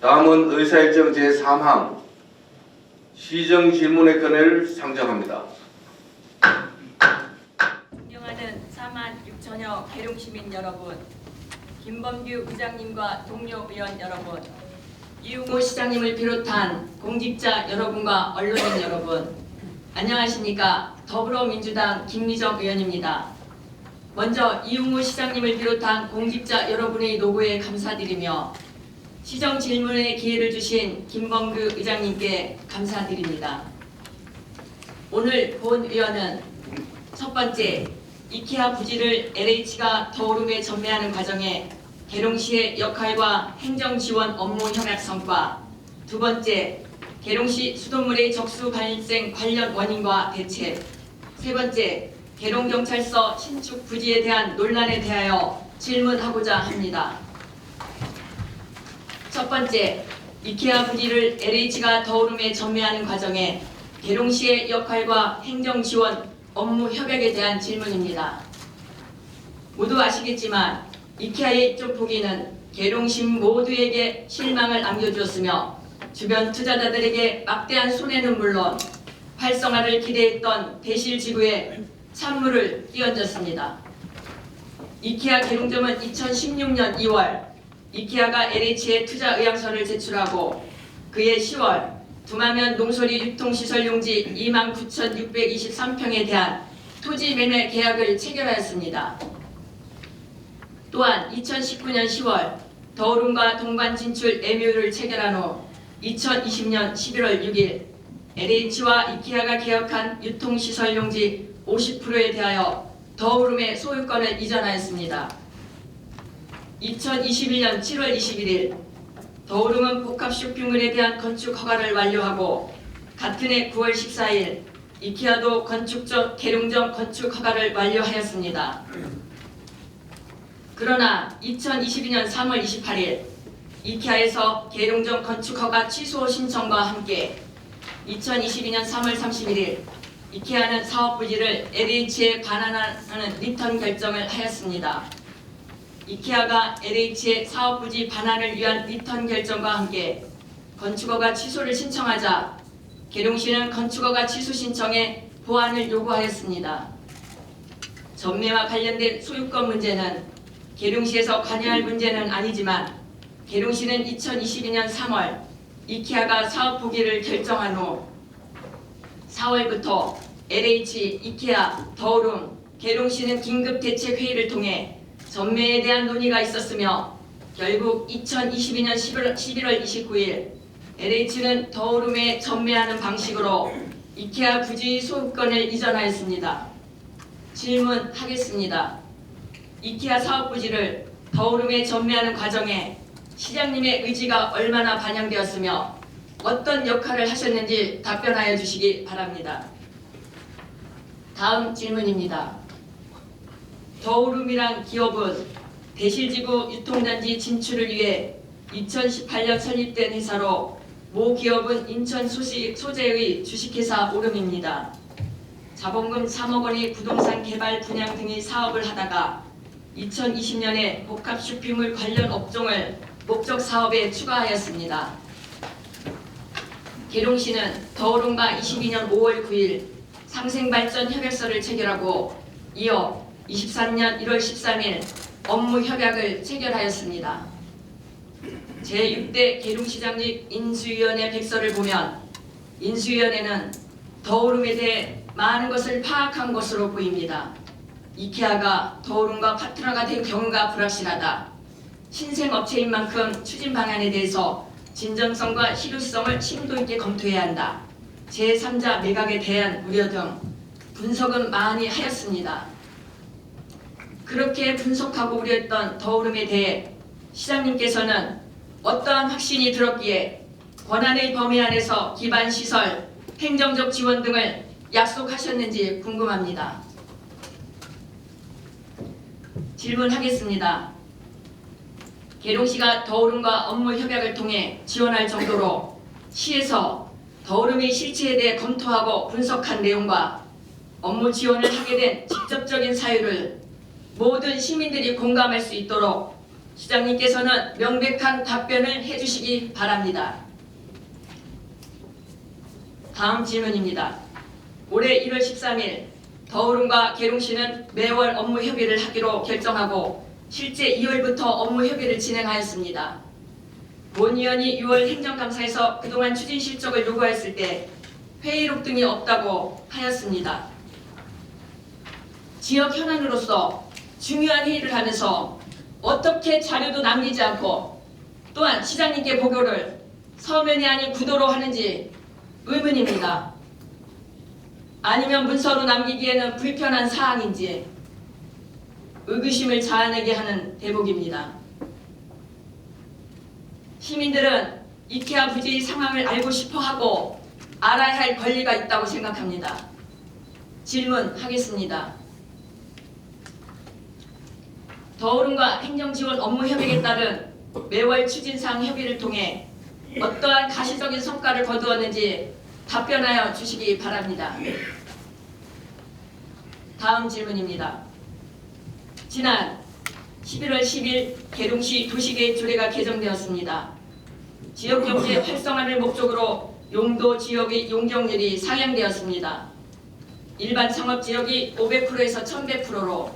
다음은 의사일정 제3항 시정질문의 건을 상정합니다. 존경하는 4만 6천여 계룡시민 여러분, 김범규 의장님과 동료 의원 여러분, 이웅호 시장님을 비롯한 공직자 여러분과 언론인 여러분, 안녕하십니까. 더불어민주당 김미정 의원입니다. 먼저 이웅호 시장님을 비롯한 공직자 여러분의 노고에 감사드리며 시정 질문의 기회를 주신 김범규 의장님께 감사드립니다. 오늘 본 의원은 첫 번째, 이케아 부지를 LH가 더오름에 전매하는 과정에 계룡시의 역할과 행정지원 업무 협약 성과, 두 번째, 계룡시 수돗물의 적수 발생 관련 원인과 대책, 세 번째, 계룡경찰서 신축 부지에 대한 논란에 대하여 질문하고자 합니다. 첫 번째, 이케아 부지를 LH가 더오름에 전매하는 과정에 계룡시의 역할과 행정지원 업무 협약에 대한 질문입니다. 모두 아시겠지만 이케아의 이쪽 포기는 계룡시 모두에게 실망을 안겨주었으며 주변 투자자들에게 막대한 손해는 물론 활성화를 기대했던 대실지구에 찬물을 끼얹었습니다. 이케아 계룡점은 2016년 2월 이케아가 LH에 투자 의향서를 제출하고 그해 10월 두마면 농소리 유통시설 용지 29,623평에 대한 토지 매매 계약을 체결하였습니다. 또한 2019년 10월 더오름과 동반 진출 MOU를 체결한 후 2020년 11월 6일 LH와 이케아가 계약한 유통시설 용지 50%에 대하여 더오름의 소유권을 이전하였습니다. 2021년 7월 21일 더오름은 복합 쇼핑몰에 대한 건축 허가를 완료하고 같은 해 9월 14일 이케아도 계룡점 건축 허가를 완료하였습니다. 그러나 2022년 3월 28일 이케아에서 계룡점 건축 허가 취소 신청과 함께 2022년 3월 31일 이케아는 사업 부지를 LH에 반환하는 리턴 결정을 하였습니다. 이케아가 LH의 사업 부지 반환을 위한 리턴 결정과 함께 건축허가 취소를 신청하자 계룡시는 건축허가 취소 신청에 보완을 요구하였습니다. 전매와 관련된 소유권 문제는 계룡시에서 관여할 문제는 아니지만 계룡시는 2022년 3월 이케아가 사업 포기를 결정한 후 4월부터 LH, 이케아, 더오름, 계룡시는 긴급 대책 회의를 통해 전매에 대한 논의가 있었으며 결국 2022년 11월 29일 LH는 더오름에 전매하는 방식으로 이케아 부지 소유권을 이전하였습니다. 질문하겠습니다. 이케아 사업 부지를 더오름에 전매하는 과정에 시장님의 의지가 얼마나 반영되었으며 어떤 역할을 하셨는지 답변하여 주시기 바랍니다. 다음 질문입니다. 더오름이란 기업은 대실지구 유통단지 진출을 위해 2018년 설립된 회사로 모 기업은 인천 소재의 주식회사 오름입니다. 자본금 3억 원의 부동산 개발 분양 등의 사업을 하다가 2020년에 복합 쇼핑몰 관련 업종을 목적 사업에 추가하였습니다. 계룡시는 더오름과 22년 5월 9일 상생발전 협약서를 체결하고 이어 23년 1월 13일 업무 협약을 체결하였습니다. 제6대 계룡시장직 인수위원회 백서를 보면 인수위원회는 더오름에 대해 많은 것을 파악한 것으로 보입니다. 이케아가 더오름과 파트너가 된 경우가 불확실하다. 신생업체인 만큼 추진 방안에 대해서 진정성과 실효성을 심도 있게 검토해야 한다. 제3자 매각에 대한 우려 등 분석은 많이 하였습니다. 그렇게 분석하고 우려했던 더오름에 대해 시장님께서는 어떠한 확신이 들었기에 권한의 범위 안에서 기반시설, 행정적 지원 등을 약속하셨는지 궁금합니다. 질문하겠습니다. 계룡시가 더오름과 업무 협약을 통해 지원할 정도로 시에서 더오름의 실체에 대해 검토하고 분석한 내용과 업무 지원을 하게 된 직접적인 사유를 모든 시민들이 공감할 수 있도록 시장님께서는 명백한 답변을 해주시기 바랍니다. 다음 질문입니다. 올해 1월 13일 더우름과 계룡시는 매월 업무 협의를 하기로 결정하고 실제 2월부터 업무 협의를 진행하였습니다. 본 의원이 6월 행정감사에서 그동안 추진 실적을 요구했을 때 회의록 등이 없다고 하였습니다. 지역 현안으로서 중요한 회의를 하면서 어떻게 자료도 남기지 않고 또한 시장님께 보고를 서면이 아닌 구도로 하는지 의문입니다. 아니면 문서로 남기기에는 불편한 사항인지 의구심을 자아내게 하는 대목입니다. 시민들은 이케아 부지 상황을 알고 싶어하고 알아야 할 권리가 있다고 생각합니다. 질문하겠습니다. 더우름과 행정지원 업무 협약에 따른 매월 추진사항 협의를 통해 어떠한 가시적인 성과를 거두었는지 답변하여 주시기 바랍니다. 다음 질문입니다. 지난 11월 10일 계룡시 도시계획 조례가 개정되었습니다. 지역경제 활성화를 목적으로 용도 지역의 용적률이 상향되었습니다. 일반 상업지역이 500%에서 1100%로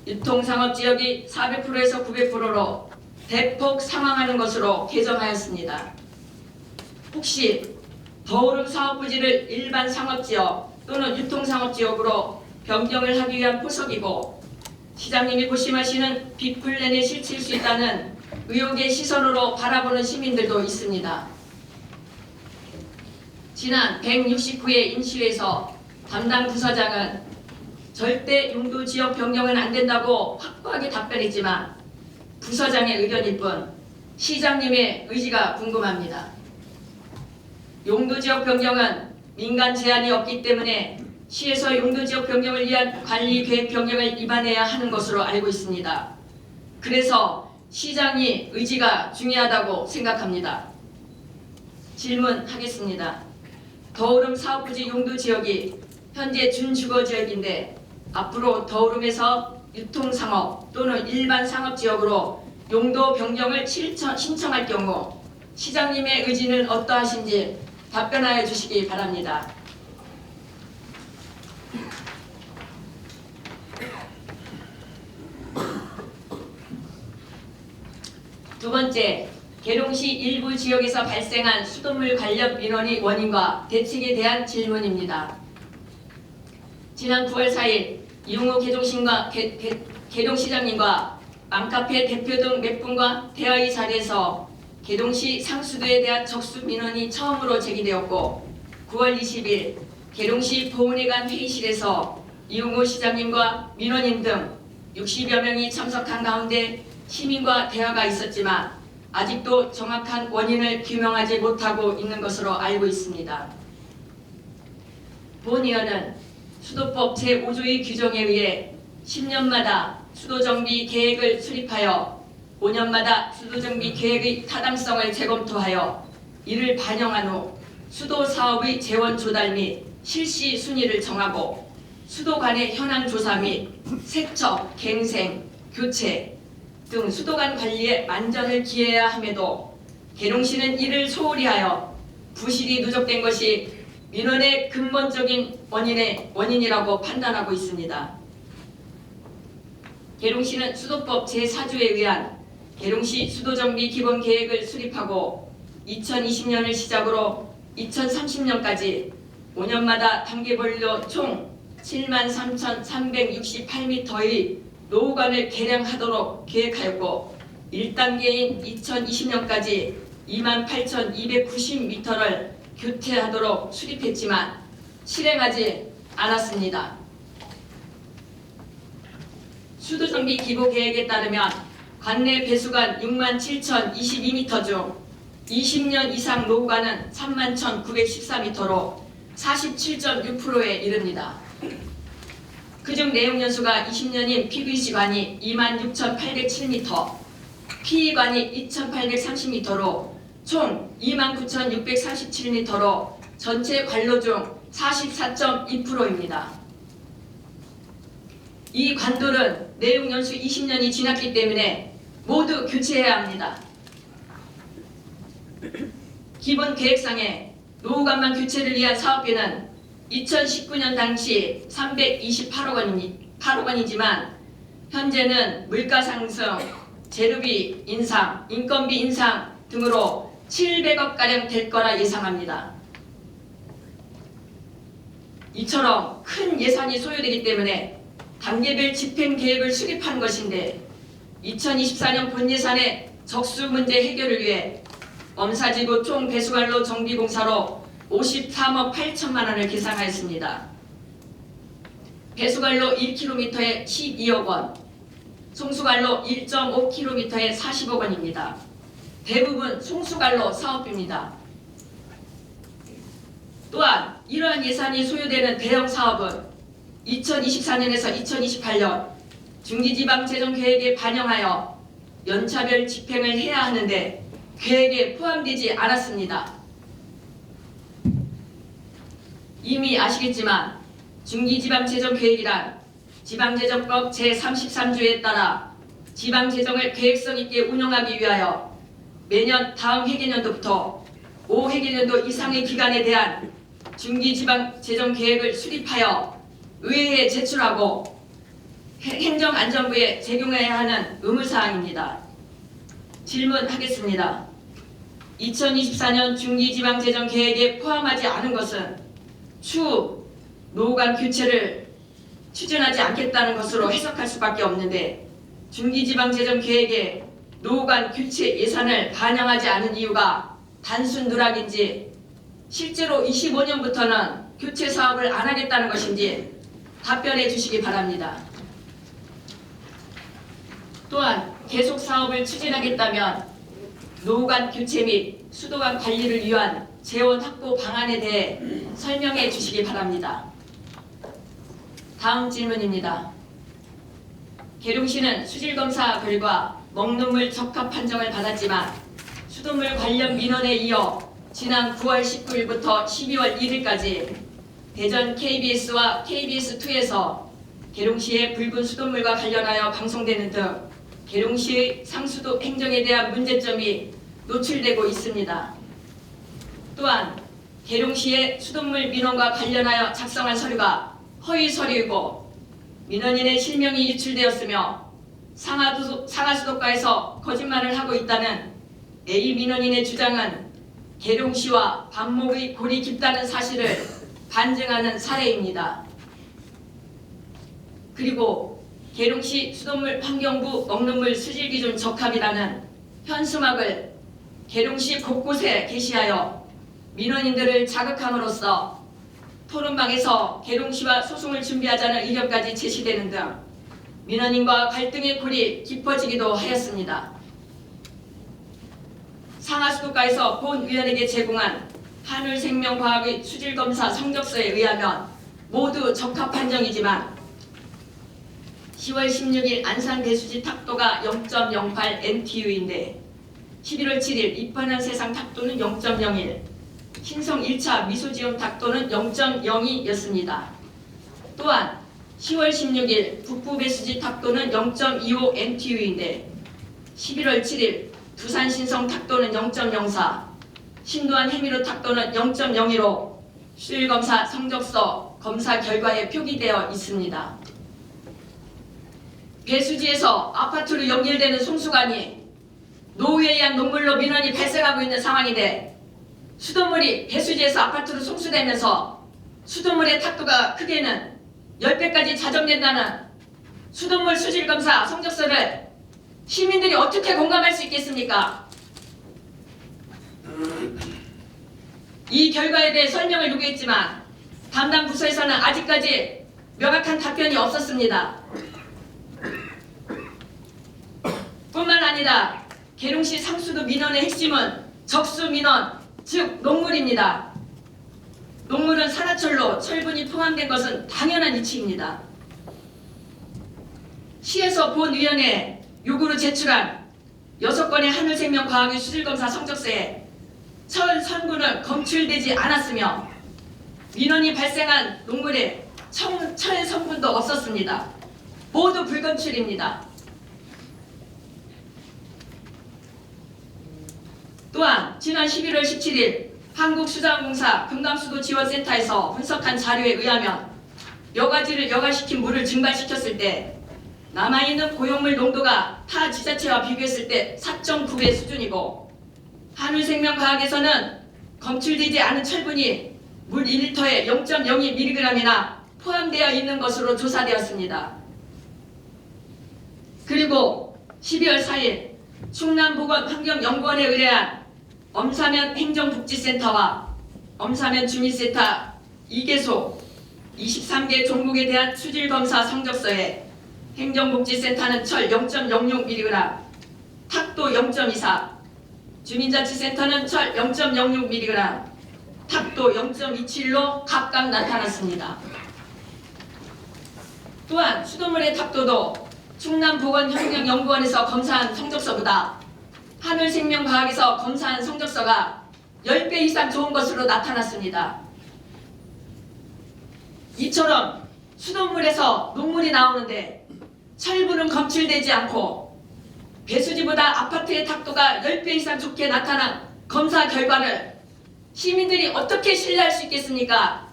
유통상업지역이 400%에서 900%로 대폭 상황하는 것으로 개정하였습니다. 혹시 더우름 사업부지를 일반 상업지역 또는 유통상업지역으로 변경을 하기 위한 포석이고 시장님이 고심하시는 빅플랜에 실칠 수 있다는 의혹의 시선으로 바라보는 시민들도 있습니다. 지난 169회 인시회에서 담당 부서장은 절대 용도 지역 변경은 안 된다고 확고하게 답변했지만 부서장의 의견일 뿐 시장님의 의지가 궁금합니다. 용도 지역 변경은 민간 제한이 없기 때문에 시에서 용도 지역 변경을 위한 관리 계획 변경을 입안해야 하는 것으로 알고 있습니다. 그래서 시장이 의지가 중요하다고 생각합니다. 질문하겠습니다. 더우름 사업부지 용도 지역이 현재 준주거 지역인데 앞으로 더우름에서 유통상업 또는 일반 상업지역으로 용도 변경을 신청할 경우 시장님의 의지는 어떠하신지 답변하여 주시기 바랍니다. 두 번째, 계룡시 일부 지역에서 발생한 수돗물 관련 민원의 원인과 대책에 대한 질문입니다. 지난 9월 4일 이용호 계룡시장님과 맘카페 대표 등 몇 분과 대화의 자리에서 계룡시 상수도에 대한 적수 민원이 처음으로 제기되었고 9월 20일 계룡시 보훈회관 회의실에서 이용호 시장님과 민원인 등 60여 명이 참석한 가운데 시민과 대화가 있었지만 아직도 정확한 원인을 규명하지 못하고 있는 것으로 알고 있습니다. 본 의원은 수도법 제5조의 규정에 의해 10년마다 수도정비 계획을 수립하여 5년마다 수도정비 계획의 타당성을 재검토하여 이를 반영한 후 수도사업의 재원 조달 및 실시 순위를 정하고 수도 간의 현황 조사 및 세척, 갱생, 교체 등 수도 간 관리에 만전을 기해야 함에도 계룡시는 이를 소홀히 하여 부실이 누적된 것이 민원의 근본적인 원인이라고 판단하고 있습니다. 계룡시는 수도법 제4조에 의한 계룡시 수도정비 기본계획을 수립하고 2020년을 시작으로 2030년까지 5년마다 단계별로 총 73,368m의 노후관을 개량하도록 계획하였고 1단계인 2020년까지 28,290m를 교체하도록 수립했지만 실행하지 않았습니다. 수도정비 기본계획에 따르면 관내 배수관 67,022m 중 20년 이상 노후관은 31,914m로 47.6%에 이릅니다. 그중 내용연수가 20년인 PVC관이 26,807m, PE관이 2,830m로 총 29,647m로 전체 관로 중 44.2%입니다. 이 관돌은 내용연수 20년이 지났기 때문에 모두 교체해야 합니다. 기본 계획상에 노후관만 교체를 위한 사업비는 2019년 당시 328억 원이지만 현재는 물가 상승, 재료비 인상, 인건비 인상 등으로 700억가량 될 거라 예상합니다. 이처럼 큰 예산이 소요되기 때문에 단계별 집행 계획을 수립한 것인데 2024년 본예산의 적수 문제 해결을 위해 엄사지구 총 배수관로 정비공사로 53억 8천만 원을 계산하였습니다. 배수관로 1km에 12억 원, 송수관로 1.5km에 40억 원입니다. 대부분 송수관로 사업입니다. 또한 이러한 예산이 소요되는 대형 사업은 2024년에서 2028년 중기지방재정계획에 반영하여 연차별 집행을 해야 하는데 계획에 포함되지 않았습니다. 이미 아시겠지만 중기지방재정계획이란 지방재정법 제33조에 따라 지방재정을 계획성 있게 운영하기 위하여 매년 다음 회계년도부터 5회계년도 이상의 기간에 대한 중기지방재정계획을 수립하여 의회에 제출하고 행정안전부에 제공해야 하는 의무사항입니다. 질문하겠습니다. 2024년 중기지방재정계획에 포함하지 않은 것은 추후 노후관 교체를 추진하지 않겠다는 것으로 해석할 수밖에 없는데 중기지방재정계획에 노후관 교체 예산을 반영하지 않은 이유가 단순 누락인지 실제로 25년부터는 교체 사업을 안 하겠다는 것인지 답변해 주시기 바랍니다. 또한 계속 사업을 추진하겠다면 노후관 교체 및 수도관 관리를 위한 재원 확보 방안에 대해 설명해 주시기 바랍니다. 다음 질문입니다. 계룡시는 수질검사 결과 먹는물 적합 판정을 받았지만 수돗물 관련 민원에 이어 지난 9월 19일부터 12월 1일까지 대전 KBS와 KBS2에서 계룡시의 붉은 수돗물과 관련하여 방송되는 등 계룡시의 상수도 행정에 대한 문제점이 노출되고 있습니다. 또한 계룡시의 수돗물 민원과 관련하여 작성한 서류가 허위 서류이고 민원인의 실명이 유출되었으며 상하수도과에서 거짓말을 하고 있다는 A 민원인의 주장은 계룡시와 반목의 골이 깊다는 사실을 반증하는 사례입니다. 그리고 계룡시 수돗물 환경부 먹는물 수질기준 적합이라는 현수막을 계룡시 곳곳에 게시하여 민원인들을 자극함으로써 토론방에서 계룡시와 소송을 준비하자는 의견까지 제시되는 등 민원인과 갈등의 골이 깊어지기도 하였습니다. 상하수도과에서 본위원에게 제공한 한울생명과학의 수질검사 성적서에 의하면 모두 적합 판정이지만 10월 16일 안산대수지 탁도가 0.08 NTU인데 11월 7일 입환한 세상 탁도는 0.01, 신성 1차 미소지음 탁도는 0.02였습니다. 또한 10월 16일 북부배수지 탁도는 0.25 NTU인데 11월 7일 두산 신성 탁도는 0.04, 신도안 해미로 탁도는 0.02로 수질검사 성적서 검사 결과에 표기되어 있습니다. 배수지에서 아파트로 연결되는 송수관이 노후에 의한 녹물로 민원이 발생하고 있는 상황인데 수돗물이 배수지에서 아파트로 송수되면서 수돗물의 탁도가 크게는 10배까지 자정된다는 수돗물 수질검사 성적서를 시민들이 어떻게 공감할 수 있겠습니까? 이 결과에 대해 설명을 요구했지만 담당 부서에서는 아직까지 명확한 답변이 없었습니다. 뿐만 아니라 계룡시 상수도 민원의 핵심은 적수 민원, 즉 녹물입니다. 녹물은 산화철로 철분이 포함된 것은 당연한 이치입니다. 시에서 본위원회 요구로 제출한 6건의 한울생명과학의 수질검사 성적서에 철 성분은 검출되지 않았으며 민원이 발생한 녹물에 철 성분도 없었습니다. 모두 불검출입니다. 또한 지난 11월 17일 한국수자원공사 금강수도지원센터에서 분석한 자료에 의하면 여과지를 여과시킨 물을 증발시켰을 때 남아있는 고용물 농도가 타 지자체와 비교했을 때 4.9배 수준이고, 한울생명과학에서는 검출되지 않은 철분이 물 1리터에 0.02mg이나 포함되어 있는 것으로 조사되었습니다. 그리고 12월 4일 충남보건환경연구원에 의뢰한 엄사면 행정복지센터와 엄사면 주민센터 2개소 23개 종목에 대한 수질검사 성적서에 행정복지센터는 철 0.06mg, 탁도 0.24, 주민자치센터는 철 0.06mg, 탁도 0.27로 각각 나타났습니다. 또한 수돗물의 탁도도 충남보건환경연구원에서 검사한 성적서보다 한울생명과학에서 검사한 성적서가 10배 이상 좋은 것으로 나타났습니다. 이처럼 수돗물에서 녹물이 나오는데 철분은 검출되지 않고 배수지보다 아파트의 탁도가 10배 이상 좋게 나타난 검사 결과를 시민들이 어떻게 신뢰할 수 있겠습니까?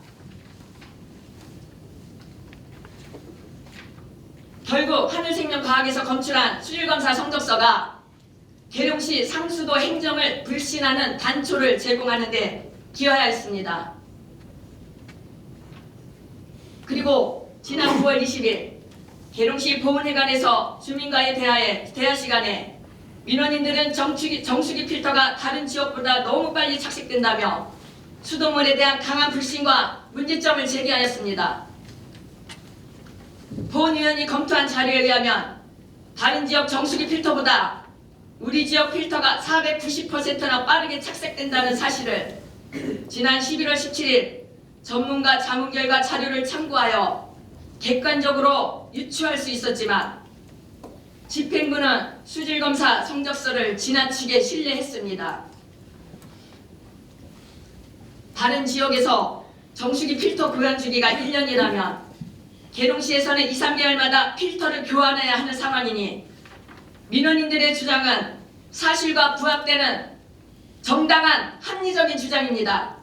결국 한울생명과학에서 검출한 수질검사 성적서가 계룡시 상수도 행정을 불신하는 단초를 제공하는 데 기여하였습니다. 그리고 지난 9월 20일 계룡시 보훈회관에서 주민과의 대화 시간에 민원인들은 정수기 필터가 다른 지역보다 너무 빨리 착색된다며 수돗물에 대한 강한 불신과 문제점을 제기하였습니다. 보훈위원이 검토한 자료에 의하면 다른 지역 정수기 필터보다 우리 지역 필터가 490%나 빠르게 착색된다는 사실을 지난 11월 17일 전문가 자문 결과 자료를 참고하여 객관적으로 유추할 수 있었지만 집행부는 수질검사 성적서를 지나치게 신뢰했습니다. 다른 지역에서 정수기 필터 교환 주기가 1년이라면 계룡시에서는 2, 3개월마다 필터를 교환해야 하는 상황이니 민원인들의 주장은 사실과 부합되는 정당한 합리적인 주장입니다.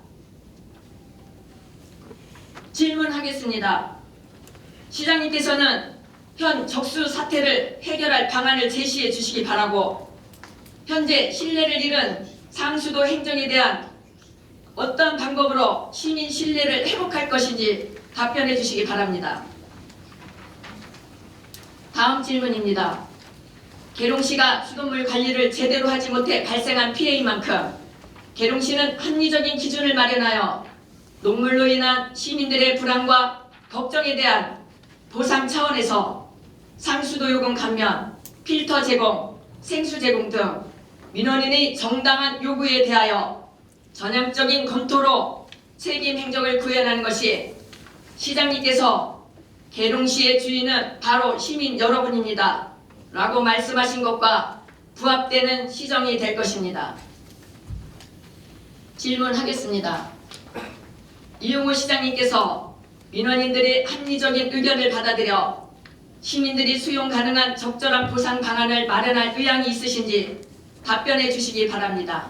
질문하겠습니다. 시장님께서는 현 적수 사태를 해결할 방안을 제시해 주시기 바라고, 현재 신뢰를 잃은 상수도 행정에 대한 어떤 방법으로 시민 신뢰를 회복할 것인지 답변해 주시기 바랍니다. 다음 질문입니다. 계룡시가 수돗물 관리를 제대로 하지 못해 발생한 피해인 만큼 계룡시는 합리적인 기준을 마련하여 녹물로 인한 시민들의 불안과 걱정에 대한 보상 차원에서 상수도 요금 감면, 필터 제공, 생수 제공 등 민원인의 정당한 요구에 대하여 전향적인 검토로 책임 행정을 구현하는 것이 시장님께서 계룡시의 주인은 바로 시민 여러분입니다 라고 말씀하신 것과 부합되는 시정이 될 것입니다. 질문하겠습니다. 이용호 시장님께서 민원인들의 합리적인 의견을 받아들여 시민들이 수용 가능한 적절한 보상 방안을 마련할 의향이 있으신지 답변해 주시기 바랍니다.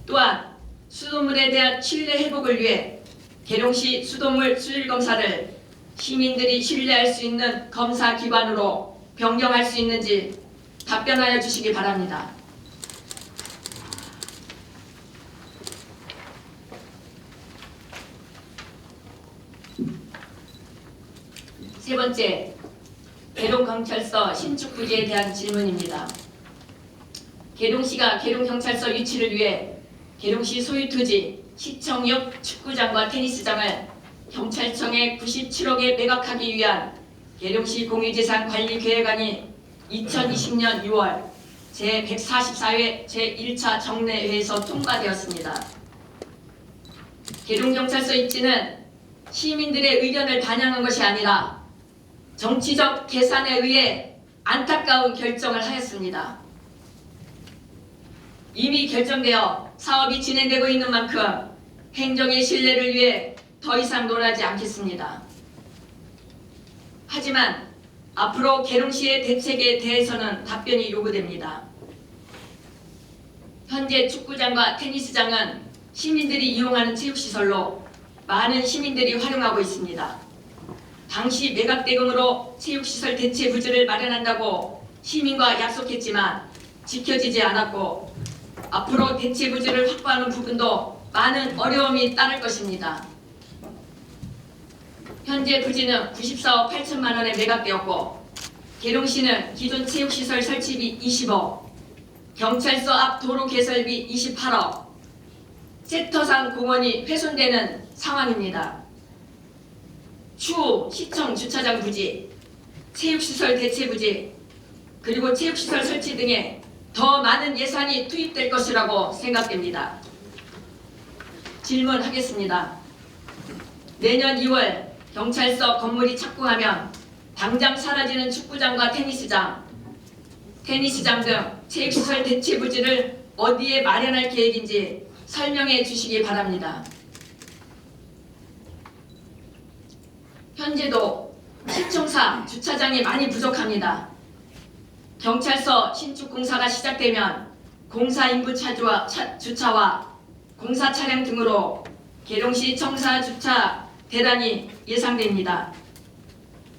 또한 수돗물에 대한 신뢰 회복을 위해 계룡시 수돗물 수질 검사를 시민들이 신뢰할 수 있는 검사 기관으로 변경할 수 있는지 답변하여 주시기 바랍니다. 세 번째, 계룡경찰서 신축 부지에 대한 질문입니다. 계룡시가 계룡경찰서 유치를 위해 계룡시 소유 토지 시청역 축구장과 테니스장을 경찰청에 97억에 매각하기 위한 계룡시 공유재산 관리 계획안이 2020년 6월 제144회 제1차 정례회에서 통과되었습니다. 계룡경찰서 입지는 시민들의 의견을 반영한 것이 아니라 정치적 계산에 의해 안타까운 결정을 하였습니다. 이미 결정되어 사업이 진행되고 있는 만큼 행정의 신뢰를 위해 더 이상 논하지 않겠습니다. 하지만 앞으로 계룡시의 대책에 대해서는 답변이 요구됩니다. 현재 축구장과 테니스장은 시민들이 이용하는 체육시설로 많은 시민들이 활용하고 있습니다. 당시 매각대금으로 체육시설 대체 부지를 마련한다고 시민과 약속했지만 지켜지지 않았고 앞으로 대체 부지를 확보하는 부분도 많은 어려움이 따를 것입니다. 현재 부지는 94억 8천만 원에 매각되었고 계룡시는 기존 체육시설 설치비 20억, 경찰서 앞 도로 개설비 28억, 섹터상 공원이 훼손되는 상황입니다. 추후 시청 주차장 부지, 체육시설 대체 부지, 그리고 체육시설 설치 등에 더 많은 예산이 투입될 것이라고 생각됩니다. 질문하겠습니다. 내년 2월 경찰서 건물이 착공하면 당장 사라지는 축구장과 테니스장 등 체육시설 대체 부지를 어디에 마련할 계획인지 설명해 주시기 바랍니다. 현재도 시청사 주차장이 많이 부족합니다. 경찰서 신축 공사가 시작되면 공사 인구 주차와 공사 차량 등으로 계룡시 청사 주차 대란이 예상됩니다.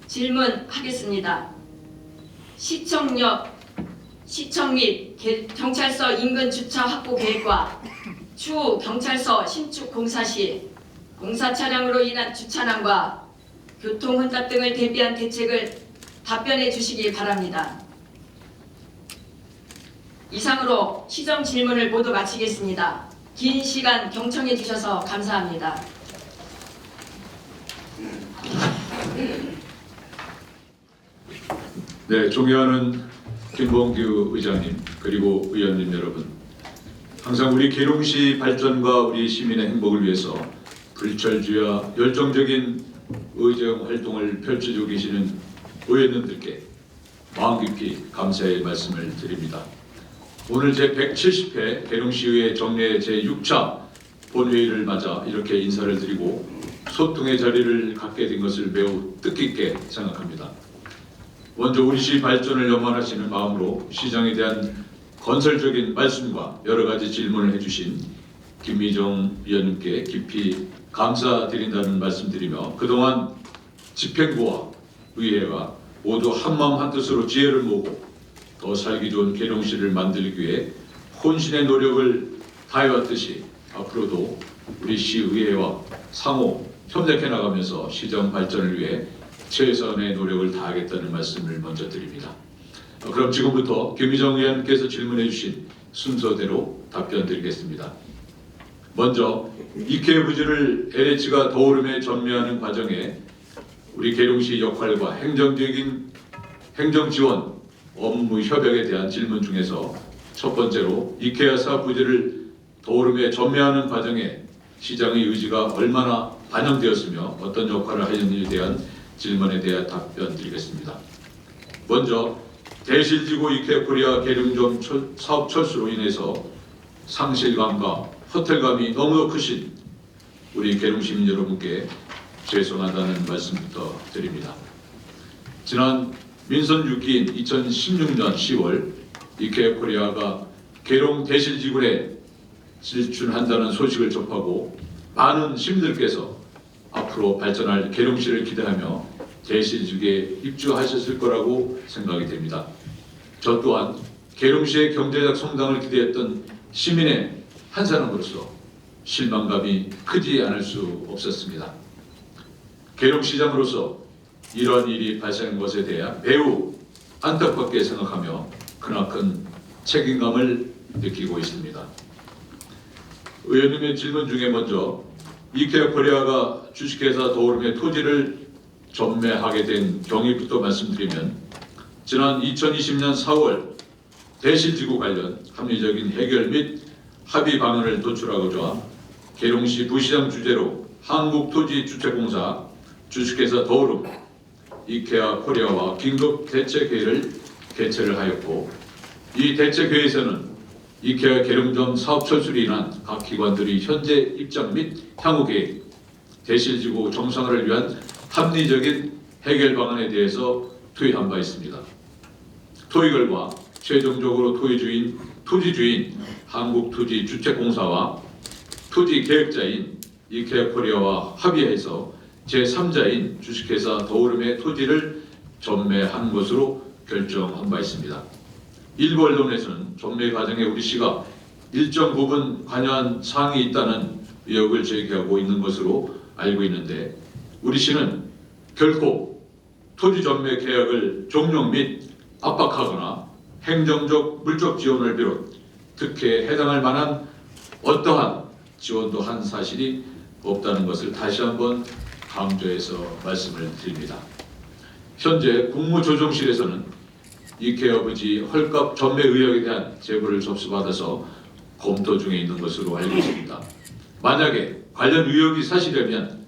질문하겠습니다. 시청 및 경찰서 인근 주차 확보 계획과 추후 경찰서 신축 공사 시 공사 차량으로 인한 주차난과 교통 혼잡 등을 대비한 대책을 답변해 주시기 바랍니다. 이상으로 시정 질문을 모두 마치겠습니다. 긴 시간 경청해 주셔서 감사합니다. 네, 존경하는 김봉규 의장님 그리고 의원님 여러분, 항상 우리 계룡시 발전과 우리 시민의 행복을 위해서 불철주야 열정적인 의정 활동을 펼쳐주고 계시는 의원님들께 마음 깊이 감사의 말씀을 드립니다. 오늘 제170회 계룡시의회 정례 제6차 본회의를 맞아 이렇게 인사를 드리고 소통의 자리를 갖게 된 것을 매우 뜻깊게 생각합니다. 먼저 우리 시 발전을 염원하시는 마음으로 시장에 대한 건설적인 말씀과 여러 가지 질문을 해주신 김미정 위원님께 깊이 감사드린다는 말씀드리며, 그동안 집행부와 의회가 모두 한마음 한뜻으로 지혜를 모으고 더 살기 좋은 계룡시를 만들기 위해 혼신의 노력을 다해왔듯이 앞으로도 우리 시의회와 상호 협력해 나가면서 시정 발전을 위해 최선의 노력을 다하겠다는 말씀을 먼저 드립니다. 그럼 지금부터 김미정 의원께서 질문해 주신 순서대로 답변 드리겠습니다. 먼저 이케 부지를 LH가 더오름에 전매하는 과정에 우리 계룡시 역할과 행정 지원, 업무 협약에 대한 질문 중에서 첫 번째로 이케아사 부지를 더오름에 전매하는 과정에 시장의 의지가 얼마나 반영되었으며 어떤 역할을 하였는지에 대한 질문에 대해 답변 드리겠습니다. 먼저 대실지구 이케코리아 계룡점 사업 철수로 인해서 상실감과 허탈감이 너무도 크신 우리 계룡 시민 여러분께 죄송하다는 말씀부터 드립니다. 지난 민선 6기인 2016년 10월 이케코리아가 계룡 대실지구에 진출한다는 소식을 접하고 많은 시민들께서 앞으로 발전할 계룡시를 기대하며 대실지구에 입주하셨을 거라고 생각이 됩니다. 저 또한 계룡시의 경제적 성장을 기대했던 시민의 한 사람으로서 실망감이 크지 않을 수 없었습니다. 계룡시장으로서 이런 일이 발생한 것에 대해 매우 안타깝게 생각하며 크나큰 책임감을 느끼고 있습니다. 의원님의 질문 중에 먼저 이케코리아가 주식회사 더오름의 토지를 전매하게 된 경위부터 말씀드리면, 지난 2020년 4월 대실지구 관련 합리적인 해결 및 합의 방안을 도출하고자 계룡시 부시장 주재로 한국토지주택공사 주식회사 더오름, 이케아코리아와 긴급 대책회의를 개최를 하였고, 이 대책회의에서는 이케아 계룡점 사업 철수로 인한 각 기관들이 현재 입장 및 향후 계획, 대실지구 정상화를 위한 합리적인 해결 방안에 대해서 토의한 바 있습니다. 토의 결과 최종적으로 토의주인 토지주인 한국토지주택공사와 토지계획자인 이케아 코리아와 합의해서 제3자인 주식회사 더오름의 토지를 전매한 것으로 결정한 바 있습니다. 일부 언론에서는 전매 과정에 우리 씨가 일정 부분 관여한 사항이 있다는 의혹을 제기하고 있는 것으로 알고 있는데, 우리 씨는 결코 토지 전매 계약을 종용 및 압박하거나 행정적 물적 지원을 비롯 특혜에 해당할 만한 어떠한 지원도 한 사실이 없다는 것을 다시 한번 강조해서 말씀을 드립니다. 현재 국무조정실에서는 이케아 부지 헐값 전매 의혹에 대한 제보를 접수받아서 검토 중에 있는 것으로 알고 있습니다. 만약에 관련 의혹이 사실이라면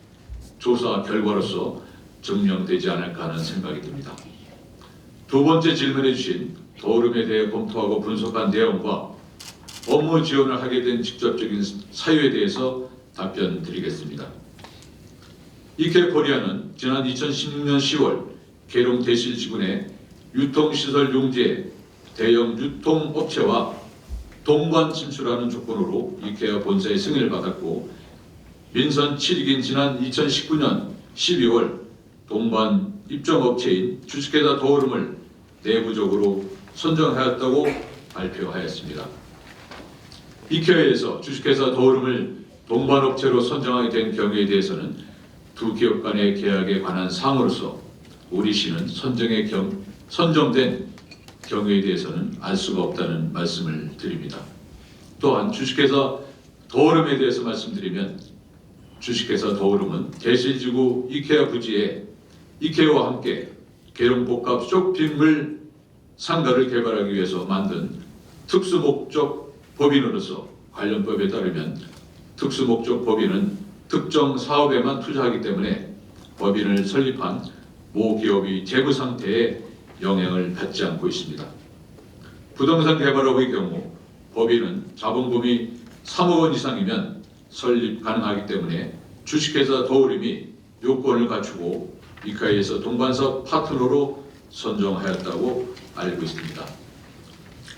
조사 결과로서 증명되지 않을까 하는 생각이 듭니다. 두 번째 질문해 주신 더오름에 대해 검토하고 분석한 내용과 업무 지원을 하게 된 직접적인 사유에 대해서 답변 드리겠습니다. 이케아 코리아는 지난 2016년 10월 계룡 대실지구내 유통시설 용지에 대형 유통업체와 동반 침수라는 조건으로 이케아 본사의 승인을 받았고, 민선 7일인 지난 2019년 12월 동반 입점업체인 주식회사 더오름을 내부적으로 선정하였다고 발표하였습니다. 이케아에서 주식회사 더오름을 동반업체로 선정하게 된 경우에 대해서는 두 기업 간의 계약에 관한 사항으로서 우리 씨는 선정된 경우에 대해서는 알 수가 없다는 말씀을 드립니다. 또한 주식회사 더오름에 대해서 말씀드리면, 주식회사 더오름은 대실지구 이케아 부지에 이케아와 함께 계룡복합 쇼핑몰 상가를 개발하기 위해서 만든 특수목적 법인으로서 관련 법에 따르면 특수목적 법인은 특정 사업에만 투자하기 때문에 법인을 설립한 모 기업의 재무 상태에 영향을 받지 않고 있습니다. 부동산 개발업의 경우 법인은 자본금이 3억 원 이상이면 설립 가능하기 때문에 주식회사 더오름이 요건을 갖추고 이케아에서 동반사업 파트너로 선정하였다고 알고 있습니다.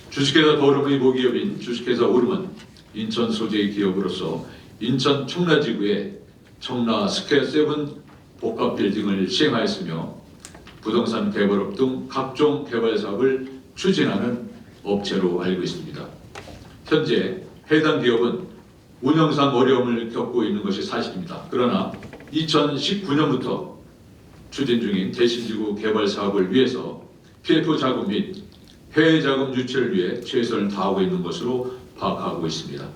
주식회사 더오름의 모기업인 주식회사 오름은 인천 소재의 기업으로서 인천 청라지구에 청라 스퀘어 7 복합 빌딩을 시행하였으며 부동산 개발업 등 각종 개발 사업을 추진하는 업체로 알고 있습니다. 현재 해당 기업은 운영상 어려움을 겪고 있는 것이 사실입니다. 그러나 2019년부터 추진 중인 대실지구 개발 사업을 위해서 PF 자금 및 해외 자금 유치를 위해 최선을 다하고 있는 것으로 파악하고 있습니다.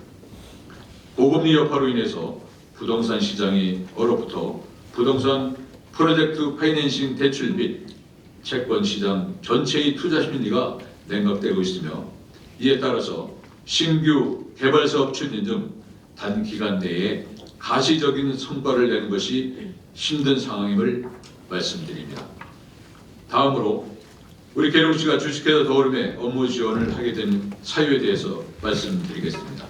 고금리 여파로 인해서 부동산 시장이 얼어붙어 부동산 프로젝트 파이낸싱 대출 및 채권 시장 전체의 투자 심리가 냉각되고 있으며, 이에 따라서 신규 개발 사업 추진 등 단기간 내에 가시적인 성과를 내는 것이 힘든 상황임을 말씀드립니다. 다음으로 우리 계룡시가 주식회사 더오름에 업무 지원을 하게 된 사유에 대해서 말씀드리겠습니다.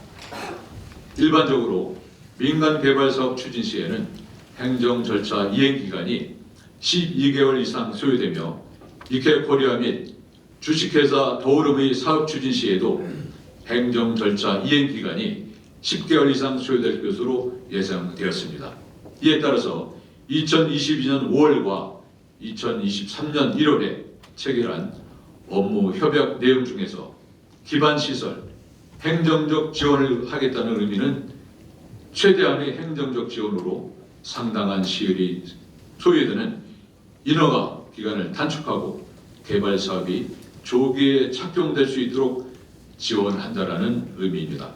일반적으로 민간 개발 사업 추진 시에는 행정 절차 이행 기간이 12개월 이상 소요되며, 이케아 코리아 및 주식회사 더오름의 사업 추진 시에도 행정 절차 이행 기간이 10개월 이상 소요될 것으로 예상되었습니다. 이에 따라서 2022년 5월과 2023년 1월에 체결한 업무 협약 내용 중에서 기반 시설 행정적 지원을 하겠다는 의미는 최대한의 행정적 지원으로 상당한 시일이 소요되는 인허가 기간을 단축하고 개발 사업이 조기에 착용될 수 있도록 지원한다라는 의미입니다.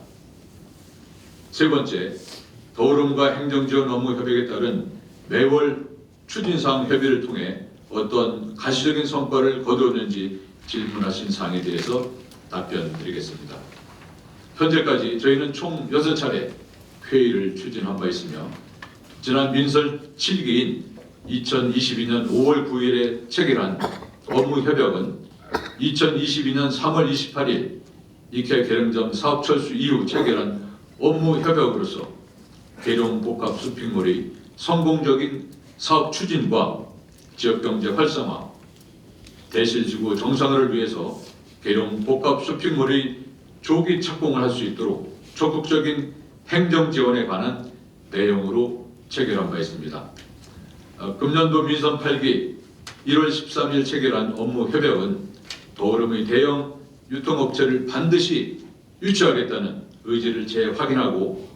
세 번째, 더오름과 행정지원 업무 협약에 따른 매월 추진사항 협의를 통해 어떤 가시적인 성과를 거두었는지 질문하신 사항에 대해서 답변드리겠습니다. 현재까지 저희는 총 6차례 회의를 추진한 바 있으며, 지난 민설 7기인 2022년 5월 9일에 체결한 업무 협약은 2022년 3월 28일 이케아 계룡점 사업 철수 이후 체결한 업무 협약으로서 계룡 복합 쇼핑몰의 성공적인 사업 추진과 지역경제 활성화, 대실지구 정상화를 위해서 계룡 복합 쇼핑몰의 조기 착공을 할 수 있도록 적극적인 행정 지원에 관한 내용으로 체결한 바 있습니다. 금년도 민선 8기 1월 13일 체결한 업무 협약은 도름의 대형 유통업체를 반드시 유치하겠다는 의지를 재확인하고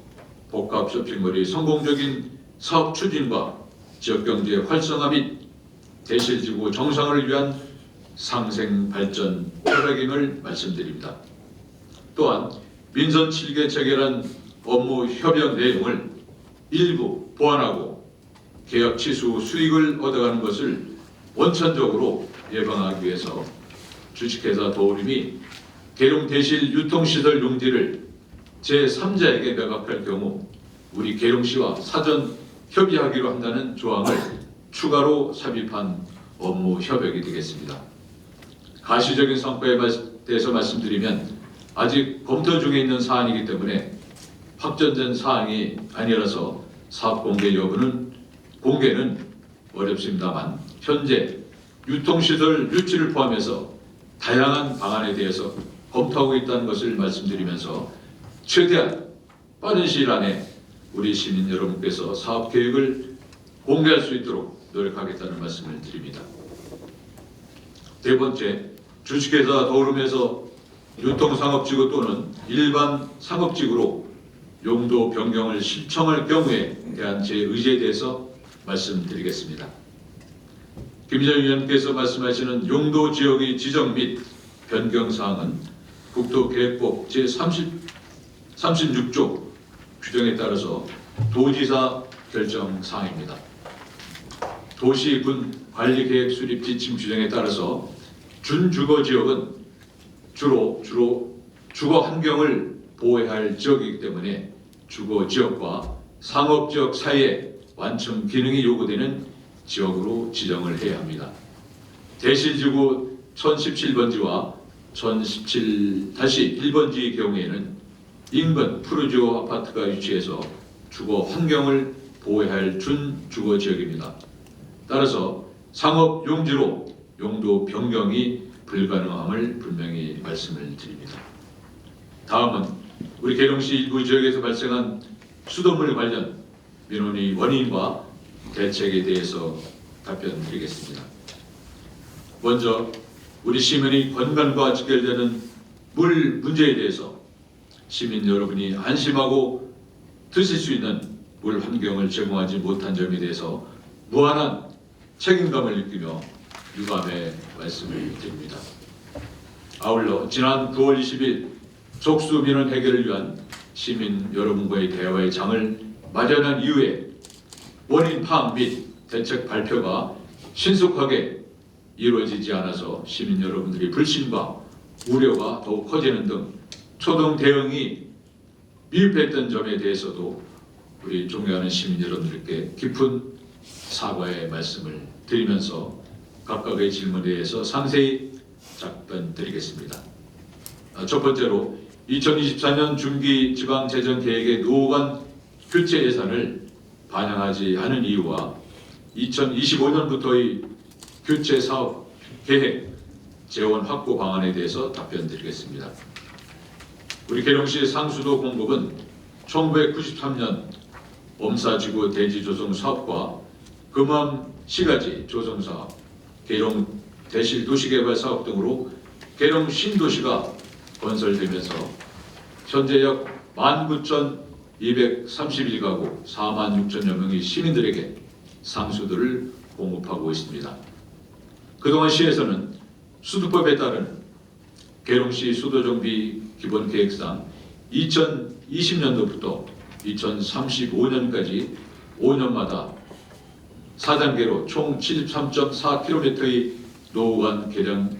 복합 쇼핑몰의 성공적인 사업 추진과 지역경제 활성화 및 대실지구 정상을 위한 상생 발전 협약임을 말씀드립니다. 또한 민선 7개 체결한 업무 협약 내용을 일부 보완하고 계약 취소 후 수익을 얻어가는 것을 원천적으로 예방하기 위해서 주식회사 도우림이 계룡 대실 유통시설 용지를 제3자에게 매각할 경우 우리 계룡시와 사전 협의하기로 한다는 조항을 추가로 삽입한 업무 협약이 되겠습니다. 가시적인 성과에 대해서 말씀드리면 아직 검토 중에 있는 사안이기 때문에 확정된 사항이 아니라서 사업 공개는 어렵습니다만 현재 유통시설 유치를 포함해서 다양한 방안에 대해서 검토하고 있다는 것을 말씀드리면서 최대한 빠른 시일 안에 우리 시민 여러분께서 사업 계획을 공개할 수 있도록 노력하겠다는 말씀을 드립니다. 네 번째, 주식회사 도우름에서 유통상업지구 또는 일반 상업지구로 용도 변경을 신청할 경우에 대한 제 의지에 대해서 말씀드리겠습니다. 김재현 의원께서 말씀하시는 용도 지역의 지정 및 변경 사항은 국토계획법 제36조 규정에 따라서 도지사 결정 사항입니다. 도시 군 관리계획 수립 지침 규정에 따라서 준주거 지역은 주로 주거 환경을 보호해야 할 지역이기 때문에 주거 지역과 상업 지역 사이에 완충 기능이 요구되는 지역으로 지정을 해야 합니다. 대실지구 1017번지와 1017-1번지의 경우에는 인근 푸르지오 아파트가 위치해서 주거 환경을 보호해야 할 준주거 지역입니다. 따라서 상업 용지로 용도 변경이 불가능함을 분명히 말씀을 드립니다. 다음은 우리 계룡시 일부 지역에서 발생한 수돗물 관련 민원의 원인과 대책에 대해서 답변드리겠습니다. 먼저 우리 시민의 건강과 직결되는 물 문제에 대해서 시민 여러분이 안심하고 드실 수 있는 물 환경을 제공하지 못한 점에 대해서 무한한 책임감을 느끼며 유감의 말씀을 드립니다. 아울러 지난 9월 20일 족수 민원 해결을 위한 시민 여러분과의 대화의 장을 마련한 이후에 원인 파악 및 대책 발표가 신속하게 이루어지지 않아서 시민 여러분들의 불신과 우려가 더욱 커지는 등 초동 대응이 미흡했던 점에 대해서도 우리 존경하는 시민 여러분들께 깊은 사과의 말씀을 드리면서 각각의 질문에 대해서 상세히 답변드리겠습니다. 첫 번째로 2024년 중기 지방재정계획의 노후관 교체 예산을 반영하지 않은 이유와 2025년부터의 교체 사업 계획 재원 확보 방안에 대해서 답변드리겠습니다. 우리 계룡시 상수도 공급은 1993년 엄사지구 대지 조성 사업과 금암 시가지 조성 사업, 계룡 대실 도시개발 사업 등으로 계룡 신도시가 건설되면서 현재 약 19,231가구 46,000여 명의 시민들에게 상수도를 공급하고 있습니다. 그동안 시에서는 수도법에 따른 계룡시 수도정비 기본계획상 2020년도부터 2035년까지 5년마다 4단계로 총 73.4km의 노후관 개량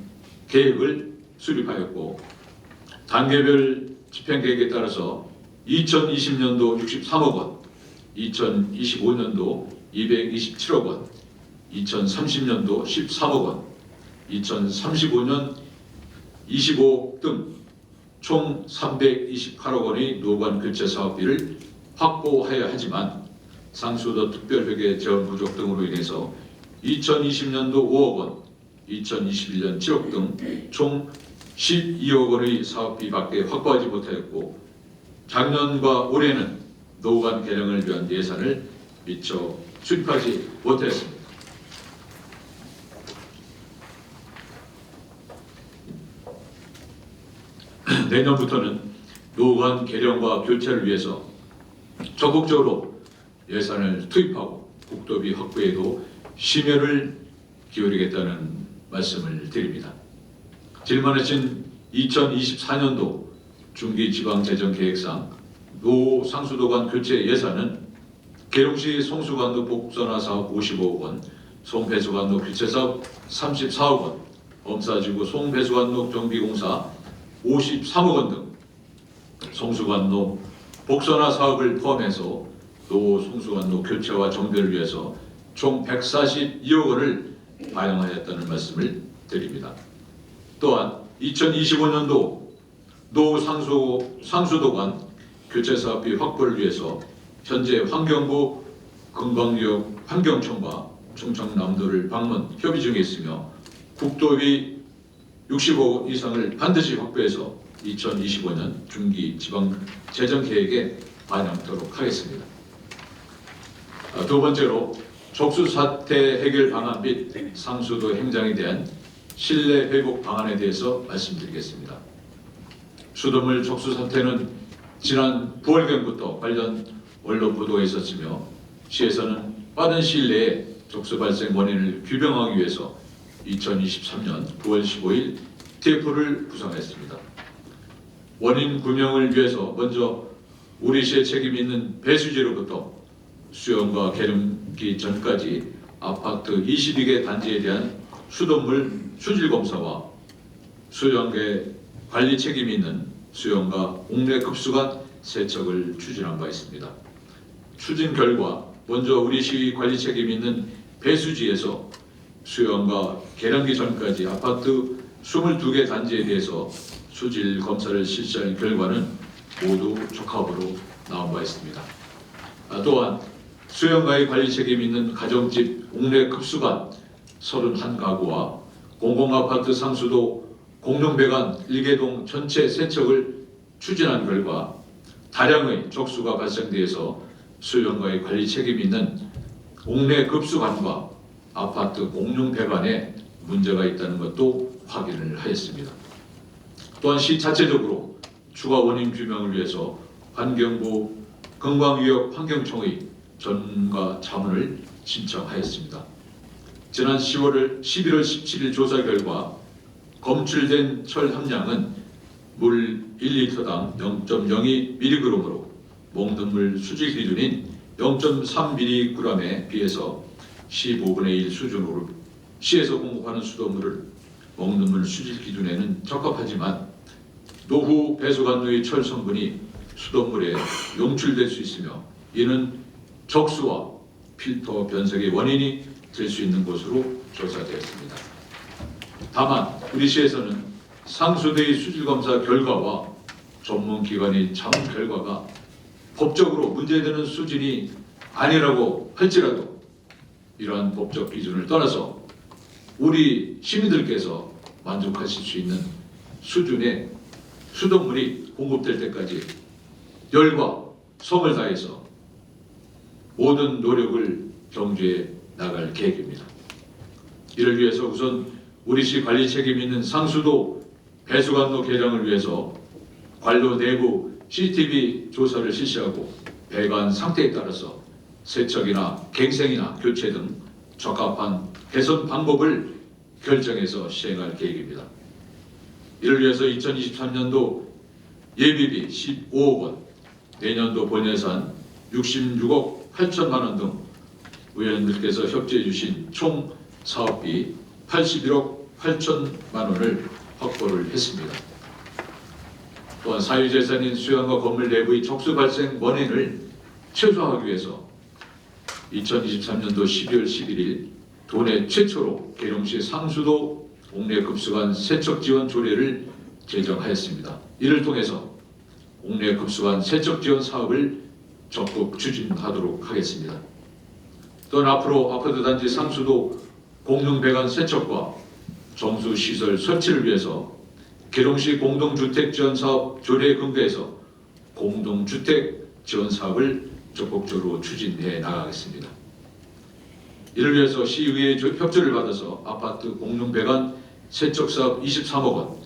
계획을 수립하였고 단계별 집행계획에 따라서 2020년도 63억 원, 2025년도 227억 원, 2030년도 13억 원, 2035년 25억 등 총 328억 원의 노관 교체 사업비를 확보해야 하지만 상수도 특별회계 재원 부족 등으로 인해서 2020년도 5억 원, 2021년 7억 등 총 12억 원의 사업비밖에 확보하지 못하였고 작년과 올해는 노후관 개량을 위한 예산을 미처 수립하지 못했습니다. 내년부터는 노후관 개량과 교체를 위해서 적극적으로 예산을 투입하고 국도비 확보에도 심혈을 기울이겠다는 말씀을 드립니다. 질문하신 2024년도 중기지방재정계획상 노후 상수도관 교체 예산은 계룡시 송수관로 복선화 사업 55억 원, 송배수관로 교체 사업 34억 원, 엄사지구 송배수관로 정비공사 53억 원 등 송수관로 복선화 사업을 포함해서 노후 송수관로 교체와 정비를 위해서 총 142억 원을 반영하였다는 말씀을 드립니다. 또한 2025년도 노후 상수도관 교체 사업비 확보를 위해서 현재 환경부 금강구역 환경청과 충청남도를 방문 협의 중에 있으며 국도비 60억 원 이상을 반드시 확보해서 2025년 중기 지방 재정 계획에 반영하도록 하겠습니다. 두 번째로 적수 사태 해결 방안 및 상수도 행장에 대한 신뢰 회복 방안에 대해서 말씀드리겠습니다. 수돗물 적수 사태는 지난 9월경부터 관련 언론 보도가 있었으며 시에서는 빠른 시일 내에 적수 발생 원인을 규명하기 위해서 2023년 9월 15일 TF를 구성했습니다. 원인 규명을 위해서 먼저 우리 시의 책임 있는 배수지로부터 수영과 계름기 전까지 아파트 22개 단지에 대한 수돗물 수질 검사와 수영계 관리 책임이 있는 수영과 옥내 급수관 세척을 추진한 바 있습니다. 추진 결과 먼저 우리 시 관리 책임이 있는 배수지에서 수영과 계량기 전까지 아파트 22개 단지에 대해서 수질 검사를 실시한 결과는 모두 적합으로 나온 바 있습니다. 또한 수영과의 관리 책임이 있는 가정집 옥내 급수관 31가구와 공공아파트 상수도 공룡배관 1개동 전체 세척을 추진한 결과 다량의 적수가 발생돼서 수영과의 관리 책임이 있는 옥내 급수관과 아파트 공룡배관에 문제가 있다는 것도 확인을 하였습니다. 또한 시 자체적으로 추가 원인 규명을 위해서 환경부 금강구역 환경청의 전문가 자문을 신청하였습니다. 지난 11월 17일 조사 결과 검출된 철 함량은 물 1리터당 0.02mg으로 먹는물 수질 기준인 0.3mg에 비해서 15분의 1 수준으로 시에서 공급하는 수돗물을 먹는물 수질 기준에는 적합하지만 노후 배수관로의 철 성분이 수돗물에 용출될 수 있으며 이는 적수와 필터 변색의 원인이 될 수 있는 것으로 조사되었습니다. 다만 우리 시에서는 상수도의 수질검사 결과와 전문기관의 자문 결과가 법적으로 문제되는 수준이 아니라고 할지라도 이러한 법적 기준을 떠나서 우리 시민들께서 만족하실 수 있는 수준의 수돗물이 공급될 때까지 열과 성을 다해서 모든 노력을 경주해 나갈 계획입니다. 이를 위해서 우선 우리 시 관리 책임 있는 상수도 배수관로 개량을 위해서 관로 내부 CCTV 조사를 실시하고 배관 상태에 따라서 세척이나 갱생이나 교체 등 적합한 개선 방법을 결정해서 시행할 계획입니다. 이를 위해서 2023년도 예비비 15억 원, 내년도 본예산 66억 8천만 원 등 의원님들께서 협조해 주신 총 사업비 81억 8천만 원을 확보를 했습니다. 또한 사유재산인 수양과 건물 내부의 적수 발생 원인을 최소화하기 위해서 2023년도 12월 11일 도내 최초로 계룡시 상수도 옥내 급수관 세척 지원 조례를 제정하였습니다. 이를 통해서 옥내 급수관 세척 지원 사업을 적극 추진하도록 하겠습니다. 또한 앞으로 아파트 단지 상수도 공룡배관 세척과 정수시설 설치를 위해서 계룡시 공동주택지원사업 조례에 근거해서 공동주택 지원사업을 적극적으로 추진해 나가겠습니다. 이를 위해서 시의회의 협조를 받아서 아파트 공룡배관 세척사업 23억 원,